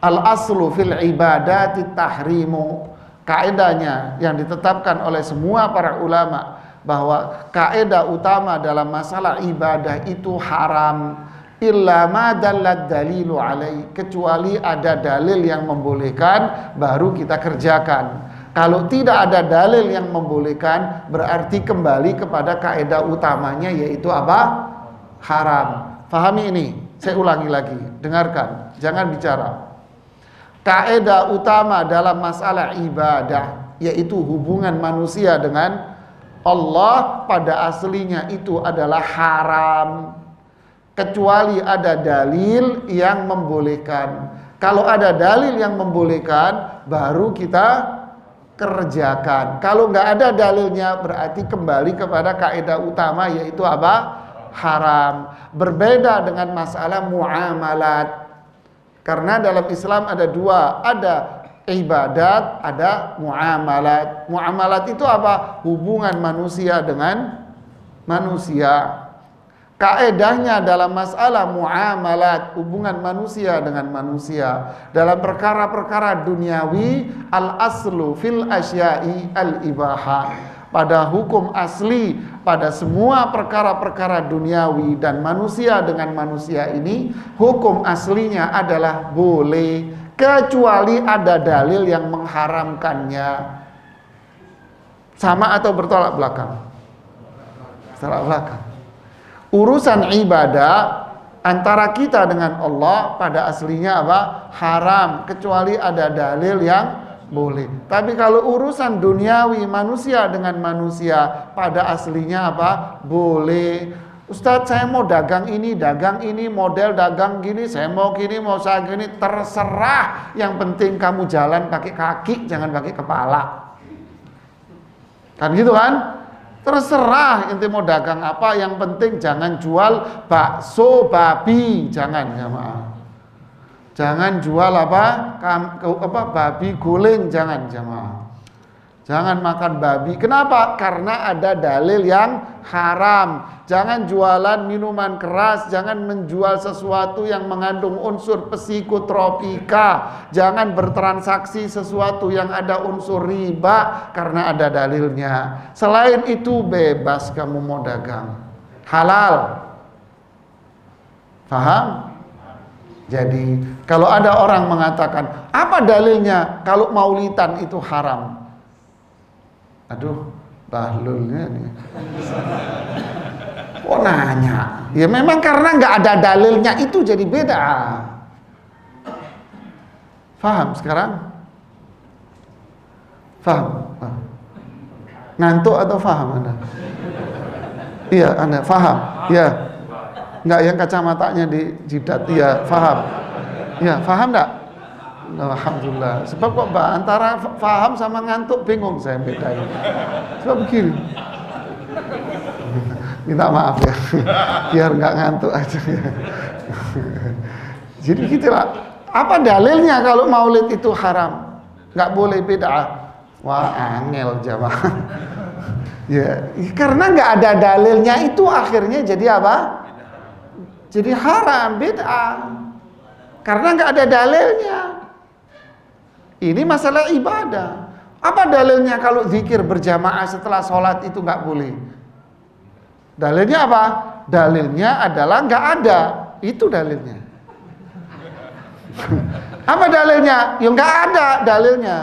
Al-aslu fil ibadati tahrimu. Kaidahnya yang ditetapkan oleh semua para ulama, bahwa kaidah utama dalam masalah ibadah itu haram. Illa ma dallat dalilu alai, kecuali ada dalil yang membolehkan baru kita kerjakan. Kalau tidak ada dalil yang membolehkan, berarti kembali kepada kaidah utamanya, yaitu apa? Haram. Fahami ini, saya ulangi lagi, dengarkan, jangan bicara. Kaidah utama dalam masalah ibadah, yaitu hubungan manusia dengan Allah, pada aslinya itu adalah haram. kecuali ada dalil yang membolehkan. Kalau ada dalil yang membolehkan, baru kita kerjakan. Kalau nggak ada dalilnya, berarti kembali kepada kaidah utama, yaitu apa? Haram. Berbeda dengan masalah muamalat. Karena dalam Islam ada dua, ada ibadat, ada muamalat. Muamalat itu apa? Hubungan manusia dengan manusia. Kaedahnya dalam masalah muamalat, hubungan manusia dengan manusia, dalam perkara-perkara duniawi, al-aslu fil asya'i al-ibaha. Pada hukum asli, pada semua perkara-perkara duniawi dan manusia dengan manusia ini, hukum aslinya adalah boleh, kecuali ada dalil yang mengharamkannya. Sama atau bertolak belakang? Bertolak belakang. Urusan ibadah antara kita dengan Allah pada aslinya apa? Haram, kecuali ada dalil yang boleh. Tapi kalau urusan duniawi manusia dengan manusia pada aslinya apa? Boleh. Ustadz, saya mau dagang ini, model dagang gini, saya mau gini, mau saya gini, terserah. Yang penting kamu jalan pakai kaki, jangan pakai kepala. Kan gitu kan? Terserah ente mau dagang apa, yang penting jangan jual bakso babi, jangan, jamaah. Jangan jual apa babi guling, jangan, jamaah. Jangan makan babi. Kenapa? Karena ada dalil yang haram. Jangan jualan minuman keras, jangan menjual sesuatu yang mengandung unsur psikotropika. Jangan bertransaksi sesuatu yang ada unsur riba, karena ada dalilnya. Selain itu bebas kamu mau dagang. Halal. Paham? Jadi kalau ada orang mengatakan, apa dalilnya kalau maulidan itu haram? Aduh, bahlulnya nih. Oh nanya. Ya memang karena nggak ada dalilnya itu jadi beda. Faham sekarang? Faham? Ngantuk atau faham Anda? Iya, Anda faham? Iya. Nggak yang kacamatanya di jidat? Iya, faham. Iya, faham nggak? Alhamdulillah. Sebab kok antara faham sama ngantuk bingung saya bedain. Sebab begini. Minta maaf ya, biar nggak ngantuk aja ya. Jadi gitulah. Apa dalilnya kalau maulid itu haram? Nggak boleh bid'ah. Wah, angel jamaah. Ya, karena nggak ada dalilnya itu akhirnya jadi apa? Jadi haram, bid'ah. Karena nggak ada dalilnya. Ini masalah ibadah. Apa dalilnya kalau zikir berjamaah setelah sholat itu nggak boleh? Dalilnya apa? Dalilnya adalah nggak ada. Itu dalilnya. Apa dalilnya? Ya nggak ada dalilnya.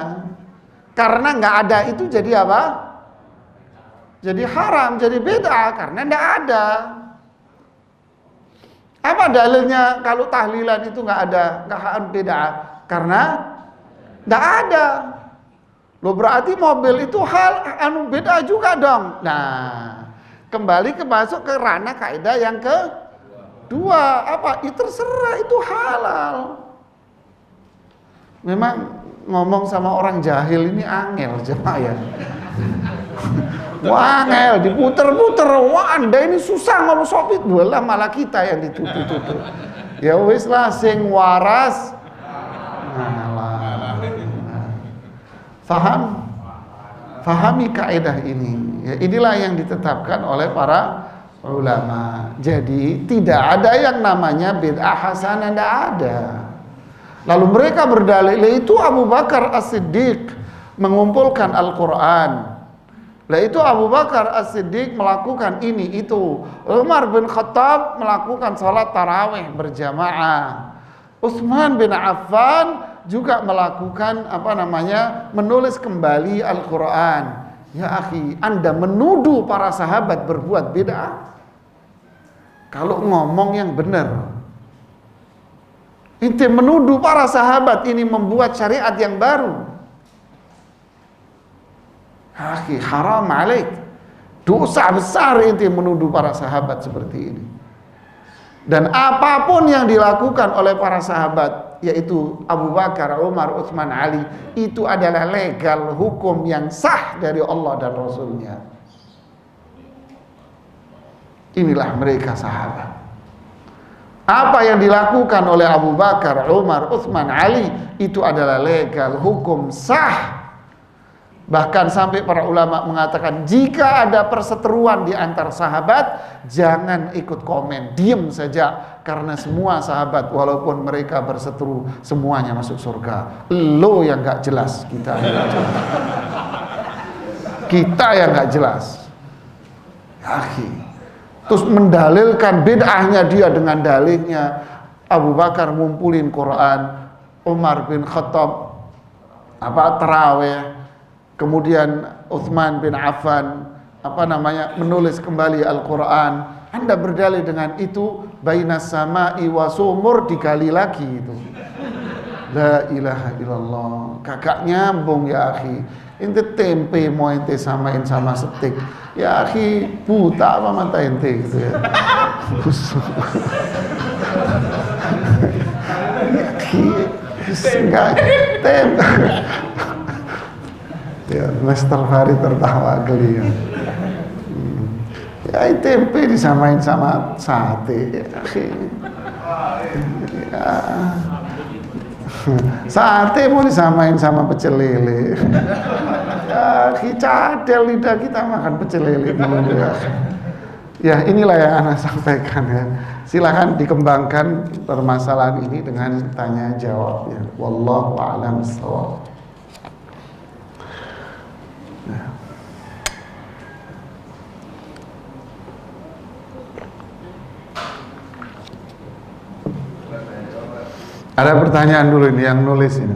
Karena nggak ada itu jadi apa? Jadi haram, jadi beda karena nggak ada. Apa dalilnya kalau tahlilan itu nggak ada, nggak haram beda? Karena nggak ada. Loh berarti mobil itu beda juga dong. Nah, kembali masuk ke ranah kaidah yang kedua. Apa? Itu terserah, itu halal. Memang ngomong sama orang jahil ini angel jemaah ya. Wah angel, diputer-puter. Wah Anda ini susah ngomong sopit. Walah malah kita yang ditutup-tutup. Ya wis lah sing waras. Faham? Fahami kaidah ini. Ya, inilah yang ditetapkan oleh para ulama. Jadi tidak ada yang namanya bid'ah hasanah, tidak ada. Lalu mereka berdalil itu Abu Bakar As-Siddiq mengumpulkan Al-Quran. Lah itu Abu Bakar As-Siddiq melakukan ini itu. Umar bin Khattab melakukan salat tarawih berjamaah. Utsman bin Affan juga melakukan menulis kembali Al-Quran. Ya akhi, Anda menuduh para sahabat berbuat bid'ah. Kalau ngomong yang benar, ente menuduh para sahabat ini membuat syariat yang baru. Akhi, haram alaik. Dosa besar ente menuduh para sahabat seperti ini. Dan apapun yang dilakukan oleh para sahabat, yaitu Abu Bakar, Umar, Utsman, Ali, itu adalah legal, hukum yang sah dari Allah dan Rasulnya. Inilah mereka sahabat. Apa yang dilakukan oleh Abu Bakar, Umar, Utsman, Ali, itu adalah legal, hukum sah. Bahkan sampai para ulama mengatakan, jika ada perseteruan di antar sahabat, jangan ikut komen, diam saja, karena semua sahabat walaupun mereka berseteru, semuanya masuk surga. Lo yang gak jelas, kita yang gak jelas. Kita yang gak jelas. Akhi. Terus mendalilkan bid'ahnya dia dengan dalilnya Abu Bakar ngumpulin Quran, Umar bin Khattab tarawih, kemudian Utsman bin Affan menulis kembali Al-Quran. Anda berdalil dengan itu, bainas sama'i wa sumur, dikali lagi itu. La ilaha illallah. Kakak nyambung ya akhi. Ente tempe mau ente samain sama steak. Ya akhi, buta apa mata ente gitu ya. Ya akhi, enggak tempe. Ya, Master Farid tertawa geli ya. Ya, tempe disamain sama sate. Ya. Sate mau disamain sama pecel lele. Ya, cadel lidah kita makan pecel lele dulu ya. Ya, inilah yang Ana sampaikan ya. Silakan dikembangkan permasalahan ini dengan tanya jawab ya. Wallahu a'lam bishawab. Ada pertanyaan dulu ini yang nulis ini.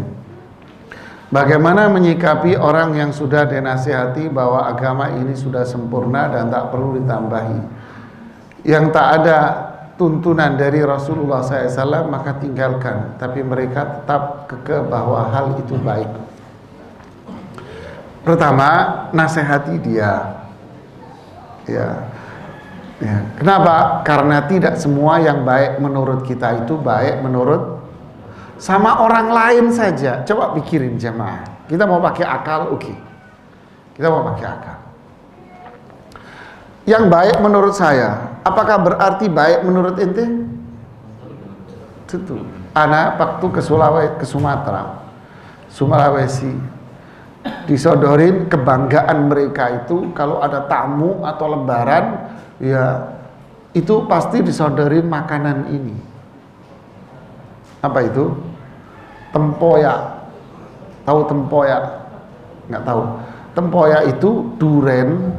Bagaimana menyikapi orang yang sudah dinasihati bahwa agama ini sudah sempurna dan tak perlu ditambahi, yang tak ada tuntunan dari Rasulullah SAW, maka tinggalkan, tapi mereka tetap kekeh bahwa hal itu baik. Pertama, nasihati dia. Ya. Kenapa? Karena tidak semua yang baik menurut kita itu baik menurut sama orang lain saja. Coba pikirin jemaah. Kita mau pakai akal, oke. Kita mau pakai akal. Yang baik menurut saya, apakah berarti baik menurut ente? Tentu. Anak waktu ke Sumatera, Sulawesi, disodorin kebanggaan mereka itu kalau ada tamu atau lebaran, ya itu pasti disodorin makanan ini. Apa itu? Tempoyak. Tahu tempoyak? Nggak tahu. Tempoyak itu duren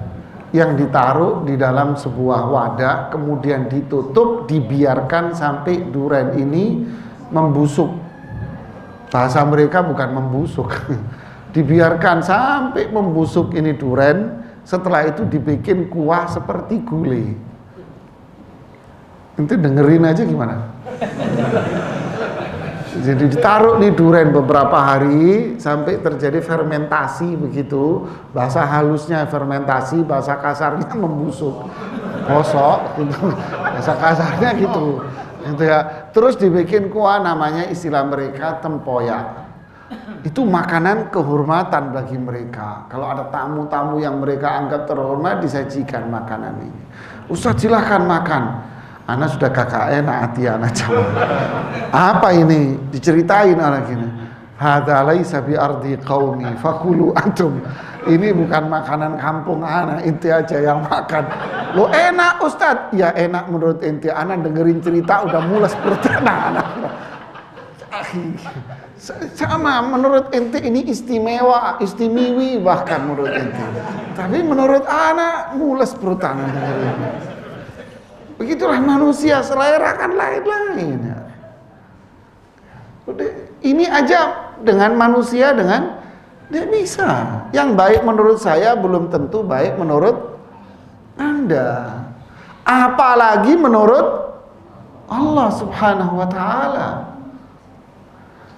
yang ditaruh di dalam sebuah wadah, kemudian ditutup, dibiarkan sampai duren ini membusuk. Bahasa mereka bukan membusuk. Dibiarkan sampai membusuk ini duren, setelah itu dibikin kuah seperti gulai. Nanti dengerin aja gimana. Jadi ditaruh di duren beberapa hari sampai terjadi fermentasi begitu. Bahasa halusnya fermentasi, bahasa kasarnya membusuk, gosok gitu. Bahasa kasarnya gitu ya. Terus dibikin kuah, namanya istilah mereka tempoyak. Itu makanan kehormatan bagi mereka. Kalau ada tamu-tamu yang mereka anggap terhormat, disajikan makanan ini. Ustaz silahkan makan. Ana sudah KKN, hati ana jawab. Apa ini? Diceritain anak ini. Hadza laisa bi ardi qaumi fakulu antum. Ini bukan makanan kampung ana, ente aja yang makan. Lo enak Ustaz? Ya enak menurut ente. Ana dengerin cerita udah mules perut anak. Sama menurut ente ini istimewa, istimewi bahkan menurut ente. Tapi menurut ana mules perut ana dengerin. Begitulah manusia, selera kan lain-lain. Ini aja dengan manusia, dengan dia bisa. Yang baik menurut saya belum tentu baik menurut Anda. Apalagi menurut Allah Subhanahu wa ta'ala.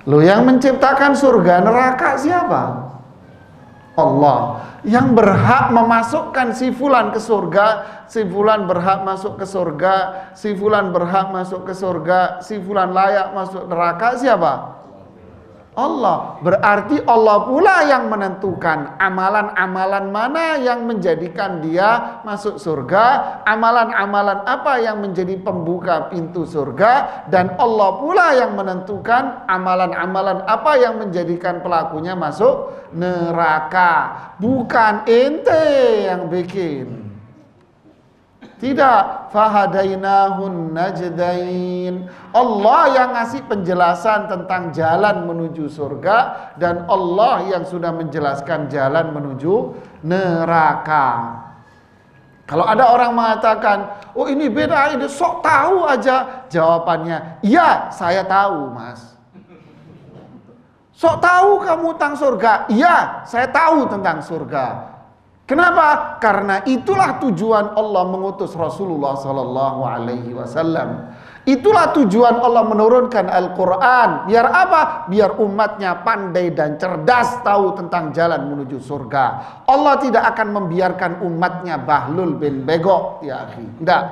Loh, yang menciptakan surga neraka siapa? Allah. Yang berhak memasukkan si fulan ke surga, si fulan berhak masuk ke surga, si fulan berhak masuk ke surga, si fulan layak masuk neraka, siapa? Allah. Berarti Allah pula yang menentukan amalan-amalan mana yang menjadikan dia masuk surga, amalan-amalan apa yang menjadi pembuka pintu surga, dan Allah pula yang menentukan amalan-amalan apa yang menjadikan pelakunya masuk neraka. Bukan ente yang bikin. Tidak, fahadainahun najdain. Allah yang ngasih penjelasan tentang jalan menuju surga, dan Allah yang sudah menjelaskan jalan menuju neraka. Kalau ada orang mengatakan, oh ini beda, ini sok tahu aja, jawabannya, iya saya tahu mas. Sok tahu kamu tentang surga? Iya saya tahu tentang surga. Kenapa? Karena itulah tujuan Allah mengutus Rasulullah sallallahu alaihi wasallam. Itulah tujuan Allah menurunkan Al-Quran. Biar apa? Biar umatnya pandai dan cerdas tahu tentang jalan menuju surga. Allah tidak akan membiarkan umatnya bahlul bin begok, ya akhi. Tidak.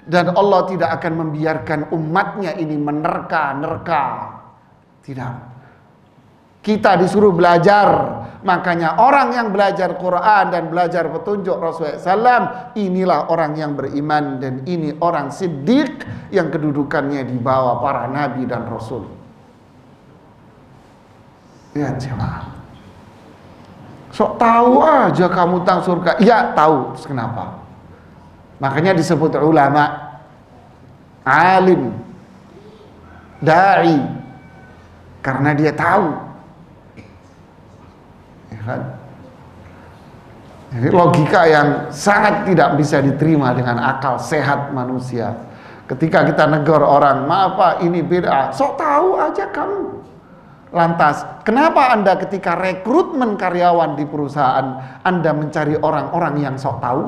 Dan Allah tidak akan membiarkan umatnya ini menerka-nerka. Tidak. Kita disuruh belajar. Makanya orang yang belajar Quran dan belajar petunjuk Rasulullah SAW, inilah orang yang beriman, dan ini orang siddiq yang kedudukannya di bawah para nabi dan rasul. Lihat jemaah. Sok tahu aja kamu tentang surga. Ya tahu. Terus kenapa? Makanya disebut ulama, alim, da'i, karena dia tahu. Kan? Jadi logika yang sangat tidak bisa diterima dengan akal sehat manusia. Ketika kita negur orang, maaf pak ini beda, sok tahu aja kamu. Lantas, kenapa Anda ketika rekrutmen karyawan di perusahaan, Anda mencari orang-orang yang sok tahu?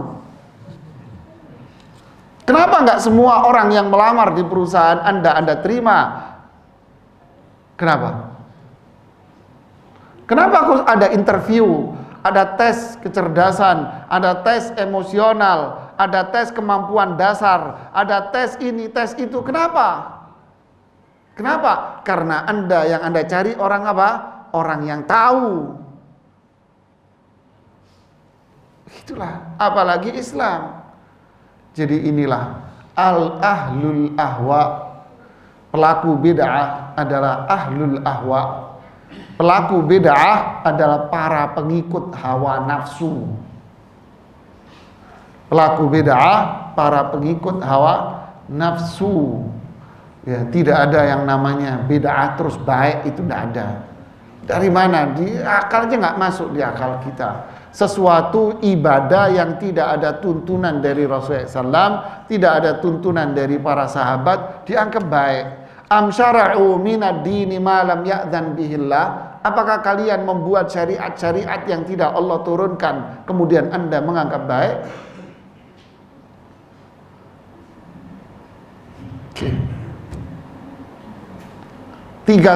Kenapa nggak semua orang yang melamar di perusahaan Anda terima? Kenapa? Kenapa ada interview, ada tes kecerdasan, ada tes emosional, ada tes kemampuan dasar, ada tes ini, tes itu. Kenapa? Kenapa? Karena yang Anda cari orang apa? Orang yang tahu. Itulah, apalagi Islam. Jadi inilah al-ahlul ahwa. Pelaku bid'ah adalah ahlul ahwa. Pelaku bid'ah adalah para pengikut hawa nafsu. Pelaku bid'ah para pengikut hawa nafsu. Ya, tidak ada yang namanya bid'ah terus baik, itu tidak ada. Dari mana? Di akalnya nggak masuk di akal kita. Sesuatu ibadah yang tidak ada tuntunan dari Rasulullah SAW, tidak ada tuntunan dari para sahabat, dianggap baik. Am syara'u minad dini ma lam ya'dzan bihillah. Apakah kalian membuat syariat-syariat yang tidak Allah turunkan, kemudian Anda menganggap baik? Okay. Tiga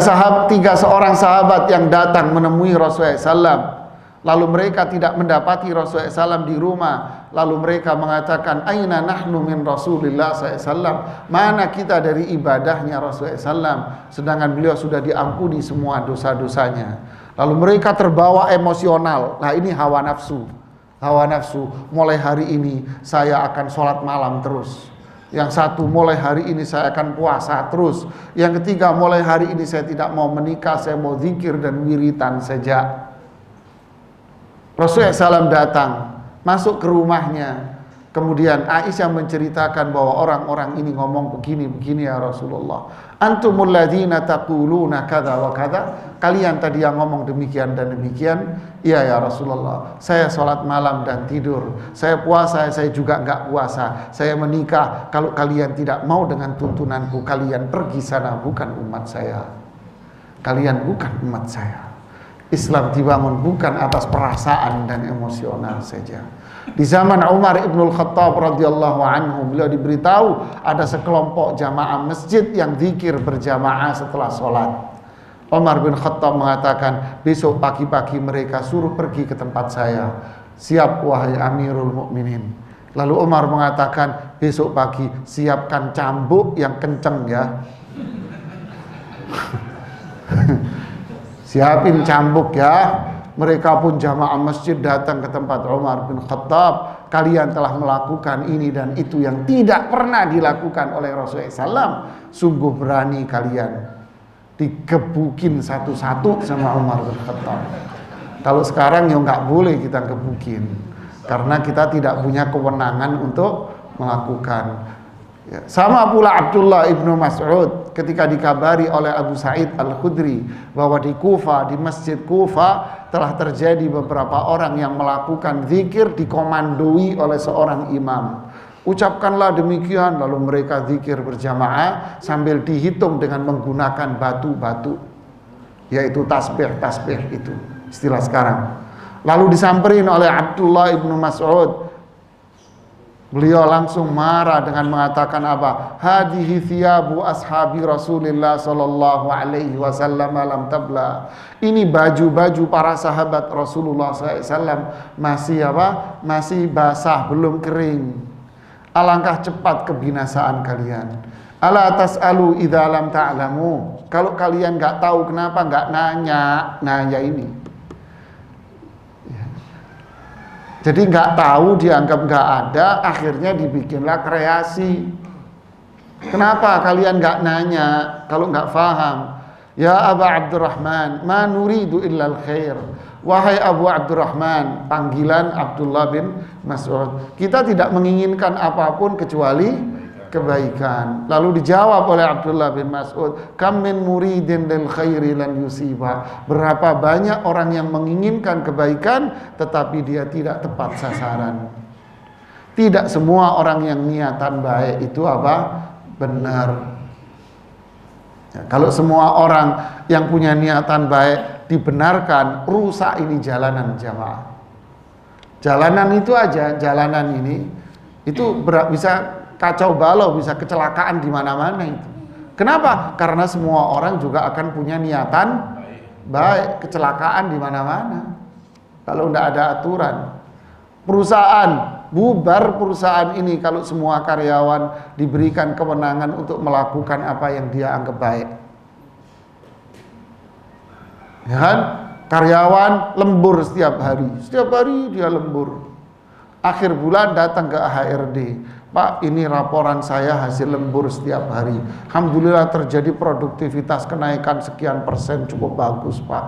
seorang sahabat yang datang menemui Rasulullah SAW, lalu mereka tidak mendapati Rasulullah SAW di rumah, lalu mereka mengatakan, aina nahnu min Rasulillah SAW, mana kita dari ibadahnya Rasulullah SAW, sedangkan beliau sudah diampuni semua dosa-dosanya. Lalu mereka terbawa emosional. Nah ini hawa nafsu. Hawa nafsu, mulai hari ini saya akan sholat malam terus. Yang satu, mulai hari ini saya akan puasa terus. Yang ketiga, mulai hari ini saya tidak mau menikah, saya mau zikir dan wiritan saja. Rasulullah SAW datang, masuk ke rumahnya. Kemudian Aisyah menceritakan bahwa orang-orang ini ngomong begini ya Rasulullah. Antumul ladzina taquluna kadza wa kadza. Kalian tadi yang ngomong demikian dan demikian. Iya ya Rasulullah. Saya sholat malam dan tidur. Saya puasa, saya juga enggak puasa. Saya menikah. Kalau kalian tidak mau dengan tuntunanku, kalian pergi sana, bukan umat saya. Kalian bukan umat saya. Islam dibangun bukan atas perasaan dan emosional saja. Di zaman Umar ibnul Khattab radhiyallahu anhu, beliau diberitahu ada sekelompok jamaah masjid yang zikir berjamaah setelah sholat. Umar bin Khattab mengatakan, besok pagi-pagi mereka suruh pergi ke tempat saya. Siap wahai Amirul Mukminin. Lalu Umar mengatakan, besok pagi siapkan cambuk yang kenceng ya. Siapin cambuk ya. Mereka pun jamaah masjid datang ke tempat Umar bin Khattab. Kalian telah melakukan ini dan itu yang tidak pernah dilakukan oleh Rasulullah SAW. Sungguh berani kalian. Dikebukin satu-satu sama Umar bin Khattab. Kalau sekarang ya nggak boleh kita gebukin, karena kita tidak punya kewenangan untuk melakukan. Ya. Sama pula Abdullah ibnu Mas'ud ketika dikabari oleh Abu Sa'id Al-Khudri bahwa di Kufa, di Masjid Kufa telah terjadi beberapa orang yang melakukan zikir dikomandoi oleh seorang imam. Ucapkanlah demikian, lalu mereka zikir berjamaah sambil dihitung dengan menggunakan batu-batu, yaitu tasbih itu istilah sekarang. Lalu disamperin oleh Abdullah ibnu Mas'ud. Beliau langsung marah dengan mengatakan apa? Hadihi thiyabu ashabi Rasulillah sallallahu alaihi wasallam lam tabla. Ini baju-baju para sahabat Rasulullah SAW masih apa? Masih basah, belum kering. Alangkah cepat kebinasaan kalian. Ala tas'alu idza lam ta'lamu. Kalau kalian enggak tahu kenapa enggak nanya ini. Jadi nggak tahu, dianggap nggak ada, akhirnya dibikinlah kreasi. Kenapa kalian nggak nanya kalau nggak paham? Ya Aba Abdurrahman, ma nuridu illal khair. Wahai Abu Abdurrahman, panggilan Abdullah bin Mas'ud. Kita tidak menginginkan apapun kecuali kebaikan. Lalu dijawab oleh Abdullah bin Mas'ud, kam min muridin lil khairi lan yusiba. Berapa banyak orang yang menginginkan kebaikan tetapi dia tidak tepat sasaran. Tidak semua orang yang niatan baik itu apa? Benar. Ya, kalau semua orang yang punya niatan baik dibenarkan, rusak ini jalanan jamaah. Jalanan itu aja, jalanan ini itu bisa kacau balau, bisa kecelakaan di mana-mana itu. Kenapa? Karena semua orang juga akan punya niatan baik, kecelakaan di mana-mana. Kalau tidak ada aturan, perusahaan bubar perusahaan ini kalau semua karyawan diberikan kewenangan untuk melakukan apa yang dia anggap baik. Ya kan? Karyawan lembur setiap hari dia lembur. Akhir bulan datang ke HRD. Pak, ini laporan saya hasil lembur setiap hari. Alhamdulillah terjadi produktivitas kenaikan sekian persen, cukup bagus Pak.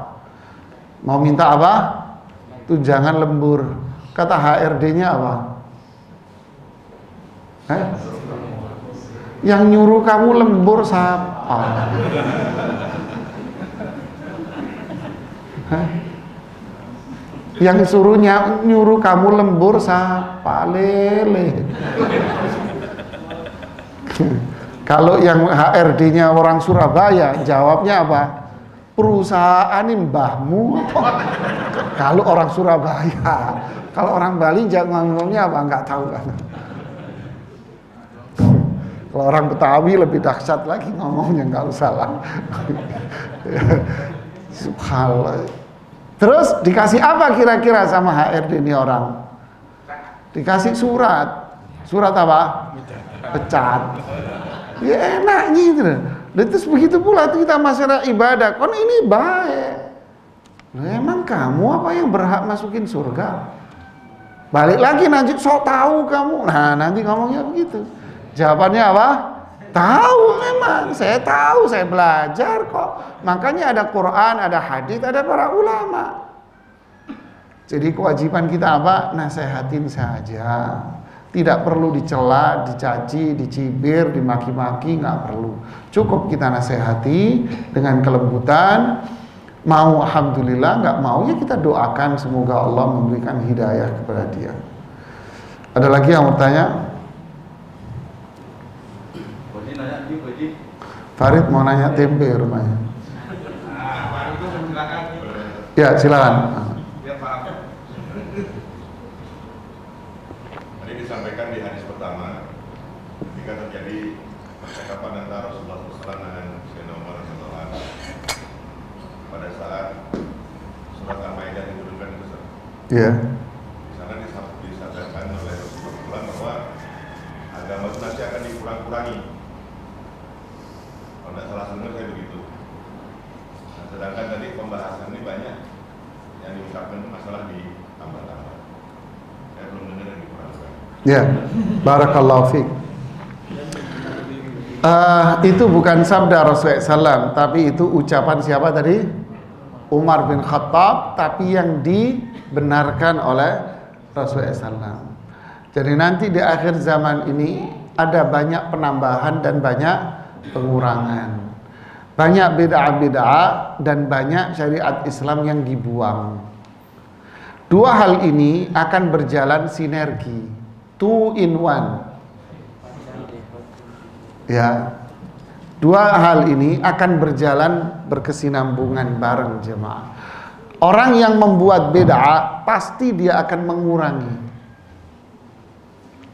Mau minta apa? Tunjangan lembur. Kata HRD-nya apa? Yang nyuruh kamu lembur siapa? Yang nyuruh kamu lembur siapa? Lele. Kalau yang HRD-nya orang Surabaya, jawabnya apa? Perusahaan ini mbahmu. Kalau orang Surabaya, kalau orang Bali ngomongnya apa? Enggak tahu kan. Kalau orang Betawi lebih dahsyat lagi ngomongnya, enggak usah lah. Subhanallah. Terus dikasih apa kira-kira sama HRD ini orang? Dikasih surat. Surat apa? Pecat. Ya enaknya itu. Dan terus begitu pula kita masyarakat ibadah. Kon ini baik. Emang kamu apa yang berhak masukin surga? Balik lagi nanti sok tahu kamu. Nah nanti ngomongnya begitu. Jawabannya apa? Tahu memang, saya tahu, saya belajar kok. Makanya ada Quran, ada hadis, ada para ulama. Jadi kewajiban kita apa? Nasehatin saja. Tidak perlu dicela, dicaci, dicibir, dimaki-maki, nggak perlu. Cukup kita nasehati dengan kelembutan. Mau alhamdulillah, nggak mau ya kita doakan semoga Allah memberikan hidayah kepada dia. Ada lagi yang mau tanya? Farid mau nanya tempe rumahnya. Ya silakan. Tadi disampaikan di hadis pertama, ketika terjadi percakapan antara Rasulullah SAW dengan Sayyidina Umar, Ya. Di sana disadarkan oleh Rasulullah bahwa agama itu nanti akan dikurang-kurangi. Kalau tidak salah dengar saya begitu. Nah, sedangkan tadi pembahasan ini banyak yang diungkapkan masalah ditambah-tambah. Saya belum dengar yang dikurang-kurangi. Ya, barakallahu fiik. Itu bukan sabda Rasulullah SAW, tapi itu ucapan siapa tadi? Umar bin Khattab, tapi yang dibenarkan oleh Rasulullah SAW. Jadi nanti di akhir zaman ini ada banyak penambahan dan banyak pengurangan, banyak bid'ah-bid'ah dan banyak syariat Islam yang dibuang. Dua hal ini akan berjalan sinergi. 2 in 1. Ya. Dua hal ini akan berjalan berkesinambungan bareng jemaah. Orang yang membuat bid'ah pasti dia akan mengurangi.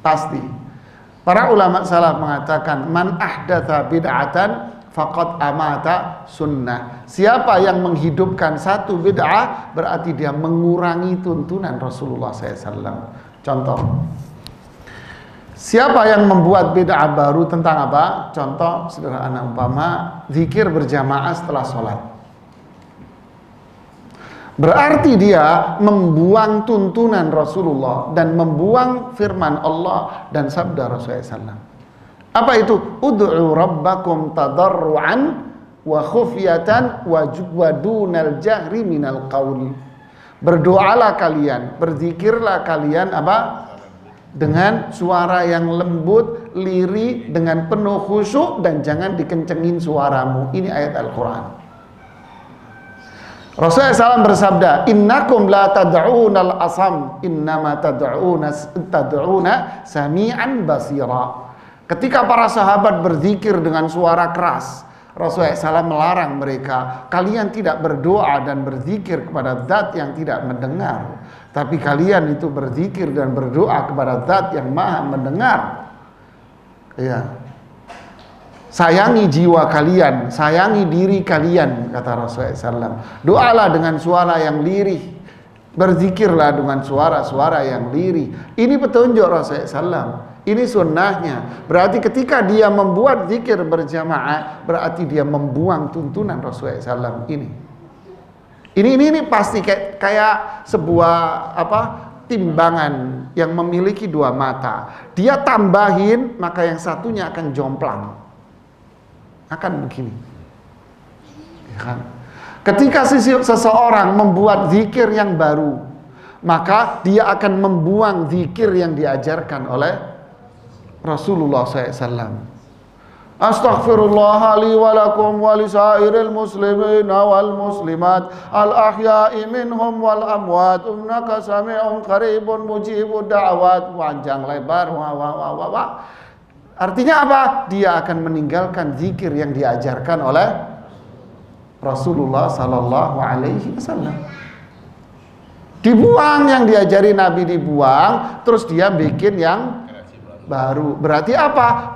Pasti. Para ulama salaf mengatakan man ahdatsa bid'atan faqad amata sunnah. Siapa yang menghidupkan satu bid'ah berarti dia mengurangi tuntunan Rasulullah SAW. Contoh, siapa yang membuat bid'ah baru tentang apa? Contoh sederhana umpama zikir berjamaah setelah sholat. Berarti dia membuang tuntunan Rasulullah dan membuang firman Allah dan sabda Rasulullah SAW. Apa itu? Ud'u rabbakum tadarruan wa khufyatan wa dunal jahri minal qaul. Berdoalah kalian, berzikirlah kalian apa? Dengan suara yang lembut, lirih, dengan penuh khusyuk, dan jangan dikencengin suaramu. Ini ayat Al-Quran. Rasulullah SAW bersabda, innakum la tad'unal asam, innama tad'una sami'an basira. Ketika para sahabat berzikir dengan suara keras, Rasulullah SAW melarang mereka, kalian tidak berdoa dan berzikir kepada zat yang tidak mendengar, tapi kalian itu berzikir dan berdoa kepada zat yang maha mendengar. Ya. Sayangi jiwa kalian, sayangi diri kalian, kata Rasulullah SAW. Doalah dengan suara yang lirih, berzikirlah dengan suara-suara yang lirih. Ini petunjuk Rasulullah SAW. Ini sunnahnya. Berarti ketika dia membuat zikir berjamaah, berarti dia membuang tuntunan Rasulullah SAW. Ini pasti kayak sebuah timbangan yang memiliki dua mata. Dia tambahin, maka yang satunya akan jomplang. Akan begini. Ya kan? Ketika seseorang membuat zikir yang baru, maka dia akan membuang zikir yang diajarkan oleh Rasulullah SAW. Astaghfirullah li wa lakum wa li sairil muslimin wal muslimat al ahya'i minhum wal amwat innaka sami'un qaribun mujibud da'wat. Panjang lebar. Artinya apa? Dia akan meninggalkan zikir yang diajarkan oleh Rasulullah sallallahu alaihi wasallam. Dibuang yang diajari Nabi, dibuang, terus dia bikin yang baru. Berarti apa?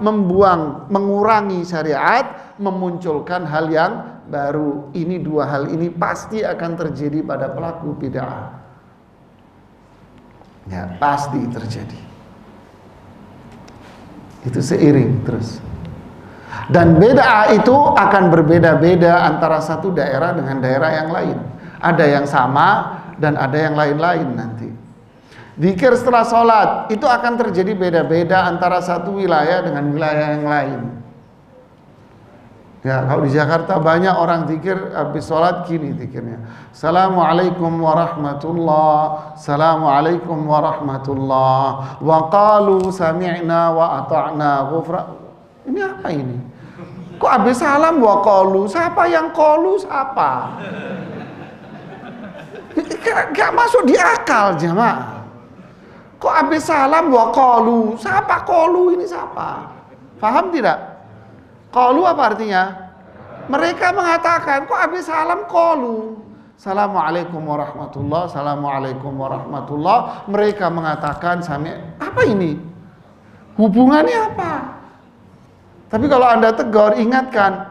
Mengurangi syariat, memunculkan hal yang baru. Ini dua hal ini pasti akan terjadi pada pelaku bid'ah. Ya, pasti terjadi. Itu seiring terus. Dan bid'ah itu akan berbeda-beda antara satu daerah dengan daerah yang lain. Ada yang sama dan ada yang lain-lain nanti. Zikir setelah sholat itu akan terjadi beda-beda antara satu wilayah dengan wilayah yang lain. Ya, kalau di Jakarta banyak orang zikir habis sholat gini zikirnya. Assalamualaikum warahmatullah, assalamualaikum warahmatullah, wa qalu sami'na wa ata'na ghufra. Ini apa ini? Kok habis salam wa qalu? Siapa yang qalu siapa? Gak masuk di akal jemaah. Kok habis salam wa qalu? Siapa qalu ini siapa? Paham tidak? Qalu apa artinya? Mereka mengatakan, kok habis salam qalu? Assalamualaikum warahmatullah, assalamualaikum warahmatullah. Mereka mengatakan sami. Apa ini? Hubungannya apa? Tapi kalau Anda tegur, ingatkan,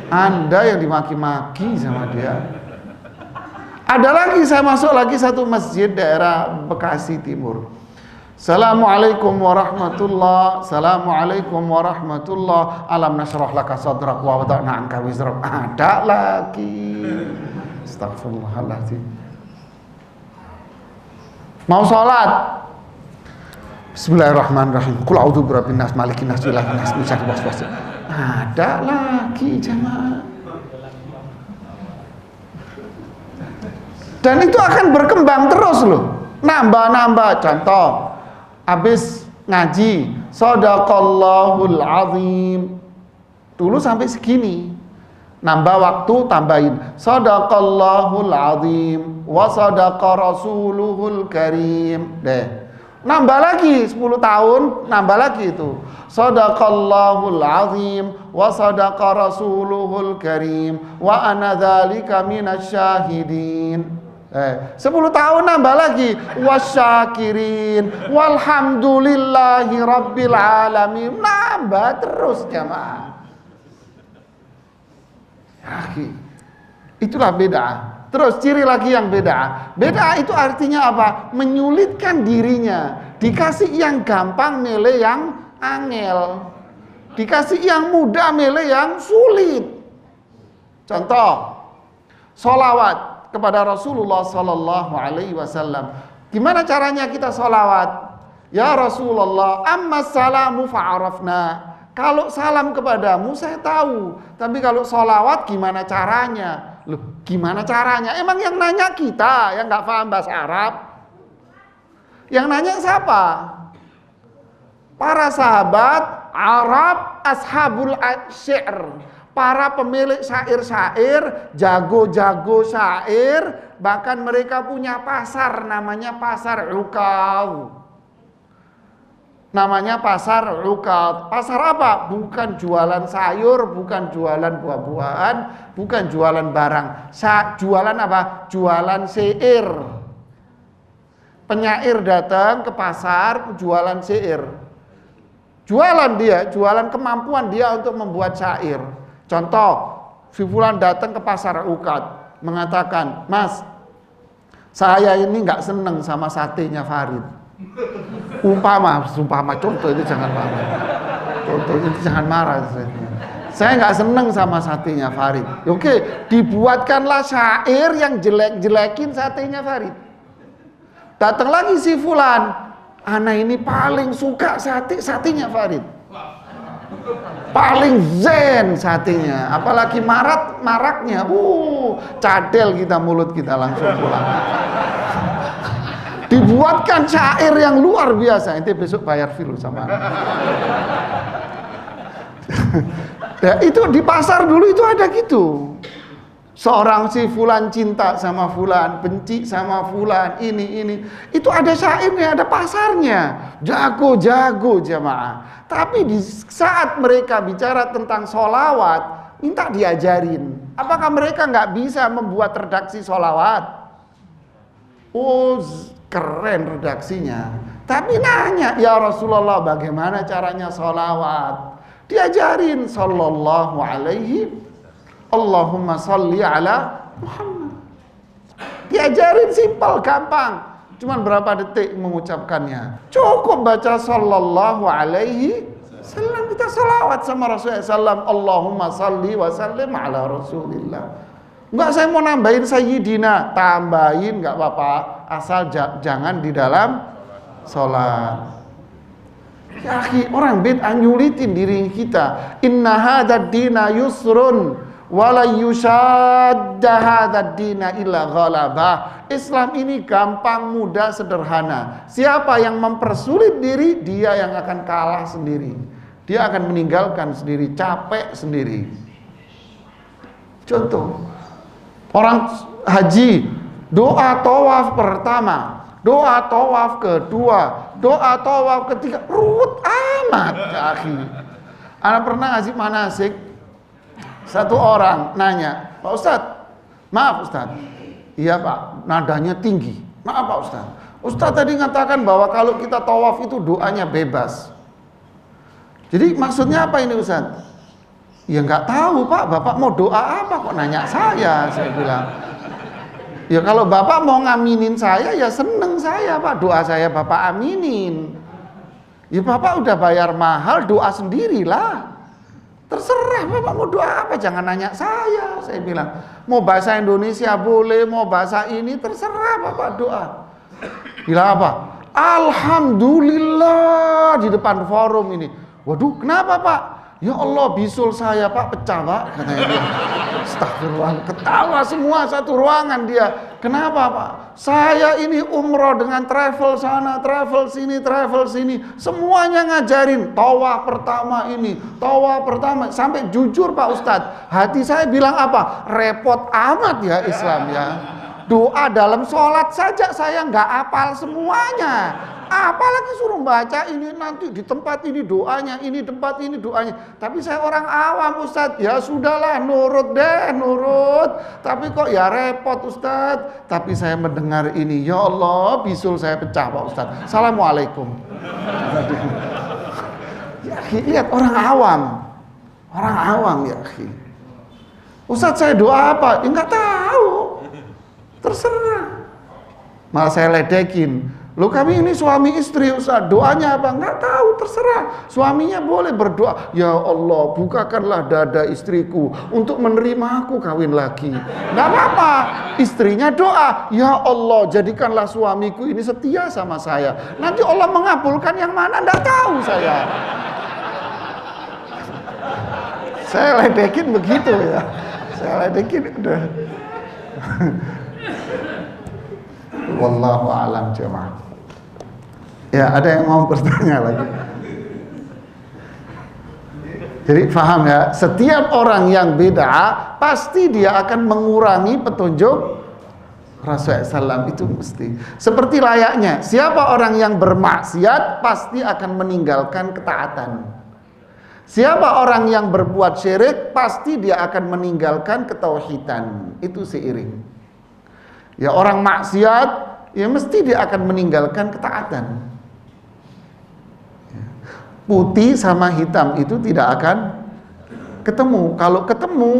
Anda yang dimaki-maki sama dia. Ada lagi, saya masuk lagi satu masjid daerah Bekasi Timur. Assalamualaikum warahmatullah. Assalamualaikum warahmatullah. Alam nashrah laka sadrak wa wada'na anka wizrak. Ada lagi. Astagfirullahaladzim. Mau sholat. Bismillahirrahmanirrahim. Qul a'udzu birabbin nas, malikin nas, ilahin nas, min syarri waswas. Ada lagi jemaah. Dan itu akan berkembang terus loh. Nambah-nambah. Contoh, habis ngaji, shadaqallahul azim. Dulu sampai segini. Nambah waktu, tambahin shadaqallahul azim wa sadaqa rasuluhul karim. Deh. Nambah lagi 10 tahun, nambah lagi itu. Shadaqallahul azim wa sadaqa rasuluhul karim wa ana dzalika minasyahidin. 10 tahun nambah lagi, wasyakirin walhamdulillahi rabbil alamin. Nambah terus jamaah. Itulah bid'ah. Terus ciri lagi yang bid'ah. Bid'ah itu artinya apa? Menyulitkan dirinya. Dikasih yang gampang milih yang angel. Dikasih yang mudah milih yang sulit. Contoh, sholawat kepada Rasulullah Sallallahu Alaihi Wasallam. Gimana caranya kita sholawat? Ya Rasulullah, amma salamu fa'arafna. Kalau salam kepadamu saya tahu, tapi kalau sholawat gimana caranya? Loh, gimana caranya? Emang yang nanya kita yang nggak paham bahasa Arab? Yang nanya siapa? Para sahabat Arab, ashabul syair. Para pemilik syair-syair, jago-jago syair, bahkan mereka punya pasar namanya pasar Uqad. Namanya pasar Uqad. Pasar apa? Bukan jualan sayur, bukan jualan buah-buahan, bukan jualan barang. Jualan apa? Jualan syair. Penyair datang ke pasar, jualan syair. Jualan dia, jualan kemampuan dia untuk membuat syair. Contoh, si fulan datang ke pasar Uqad, mengatakan, Mas, saya ini nggak seneng sama satenya Farid. Umpama, contoh itu jangan marah. Contoh itu jangan marah. Saya nggak seneng sama satenya Farid. Oke, dibuatkanlah syair yang jelek-jelekin satenya Farid. Datang lagi si fulan, ana ini paling suka satenya Farid. Paling zen satenya, apalagi maraknya, cadel kita, mulut kita langsung pulang. Dibuatkan syair yang luar biasa. Nanti besok bayar fil sama nah, itu di pasar dulu itu ada gitu. Seorang si fulan cinta sama fulan, benci sama fulan, ini. Itu ada syairnya, ada pasarnya. Jago-jago jamaah. Tapi di saat mereka bicara tentang sholawat, minta diajarin. Apakah mereka nggak bisa membuat redaksi sholawat? Oh, keren redaksinya. Tapi nanya, ya Rasulullah, bagaimana caranya sholawat? Diajarin, sallallahu alaihi Allahumma salli ala Muhammad. Diajarin simpel, gampang. Cuman berapa detik mengucapkannya. Cukup baca sallallahu alaihi wasallam, kita salawat sama Rasulullah sallam. Allahumma salli wa sallim ala Rasulillah. Enggak, saya mau nambahin sayyidina, tambahin enggak apa-apa, asal jangan di dalam salat. Ya akhi, orang bid'ah nyulitin diri kita. Inna hadzal dina yusrun wala yushadda hadzal dina illa ghalabah. Islam ini gampang, mudah, sederhana. Siapa yang mempersulit diri, dia yang akan kalah sendiri. Dia akan meninggalkan sendiri, capek sendiri. Contoh, orang haji, doa tawaf pertama, doa tawaf kedua, doa tawaf ketiga, ruwet amat ya akhi. Ana pernah ngaji manasik, satu orang nanya, Pak Ustadz, maaf Ustadz, iya Pak, nadanya tinggi, maaf Pak Ustadz, Ustadz tadi ngatakan bahwa kalau kita tawaf itu doanya bebas. Jadi maksudnya apa ini Ustadz? Ya nggak tahu Pak, Bapak mau doa apa kok nanya saya bilang. Ya kalau Bapak mau ngaminin saya, ya seneng saya Pak, doa saya Bapak aminin. Ya Bapak udah bayar mahal, doa sendirilah. Terserah Bapak mau doa apa, jangan nanya saya bilang. Mau bahasa Indonesia boleh, mau bahasa ini terserah Bapak doa. Bilang apa? Alhamdulillah di depan forum ini. Waduh, kenapa Pak? Ya Allah, bisul saya Pak pecah Pak, katanya dia. Astagfirullah, ketawa semua satu ruangan dia. Kenapa Pak? Saya ini umroh dengan travel sana, travel sini, semuanya ngajarin. Tawaf pertama ini, tawaf pertama, sampai jujur Pak Ustadz, hati saya bilang apa? Repot amat ya Islam ya. Doa dalam sholat saja saya nggak hafal semuanya. Apalagi suruh baca ini nanti di tempat ini doanya, ini tempat ini doanya. Tapi saya orang awam Ustadz, ya sudahlah nurut deh, nurut. Tapi kok ya repot Ustadz. Tapi saya mendengar ini, ya Allah bisul saya pecah Pak Ustadz. Assalamualaikum. Ya lihat orang awam ya akhi. Ustadz saya doa apa? Ya nggak tahu. Terserah. Malah saya ledekin. Loh kami ini suami istri Ustaz, doanya apa? Nggak tahu, terserah. Suaminya boleh berdoa, ya Allah bukakanlah dada istriku untuk menerima aku kawin lagi. Nggak apa-apa. Istrinya doa, ya Allah jadikanlah suamiku ini setia sama saya. Nanti Allah mengabulkan yang mana? Nggak tahu saya. Saya ledekin begitu ya. Saya ledekin udah. Wallahu a'lam jemaah. Ya, ada yang mau bertanya lagi? Jadi paham ya, setiap orang yang beda pasti dia akan mengurangi petunjuk Rasulullah SAW, itu mesti. Seperti layaknya, siapa orang yang bermaksiat pasti akan meninggalkan ketaatan. Siapa orang yang berbuat syirik pasti dia akan meninggalkan ketauhidan. Itu seiring. Ya orang maksiat, ya mesti dia akan meninggalkan ketaatan. Putih sama hitam itu tidak akan ketemu. Kalau ketemu,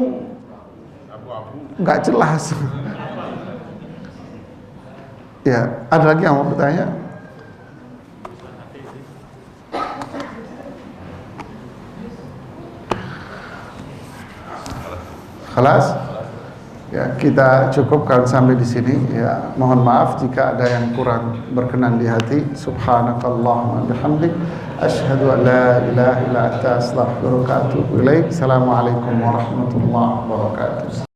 nggak jelas. Ya, ada lagi yang mau bertanya? Kelas? Ya, kita cukupkan sampai di sini. Ya, mohon maaf jika ada yang kurang berkenan di hati. Subhanakallahumma bihamdik, asyhadu an la ilaha illa anta, astaghfiruka wa atubu ilaik. Assalamualaikum warahmatullahi wabarakatuh.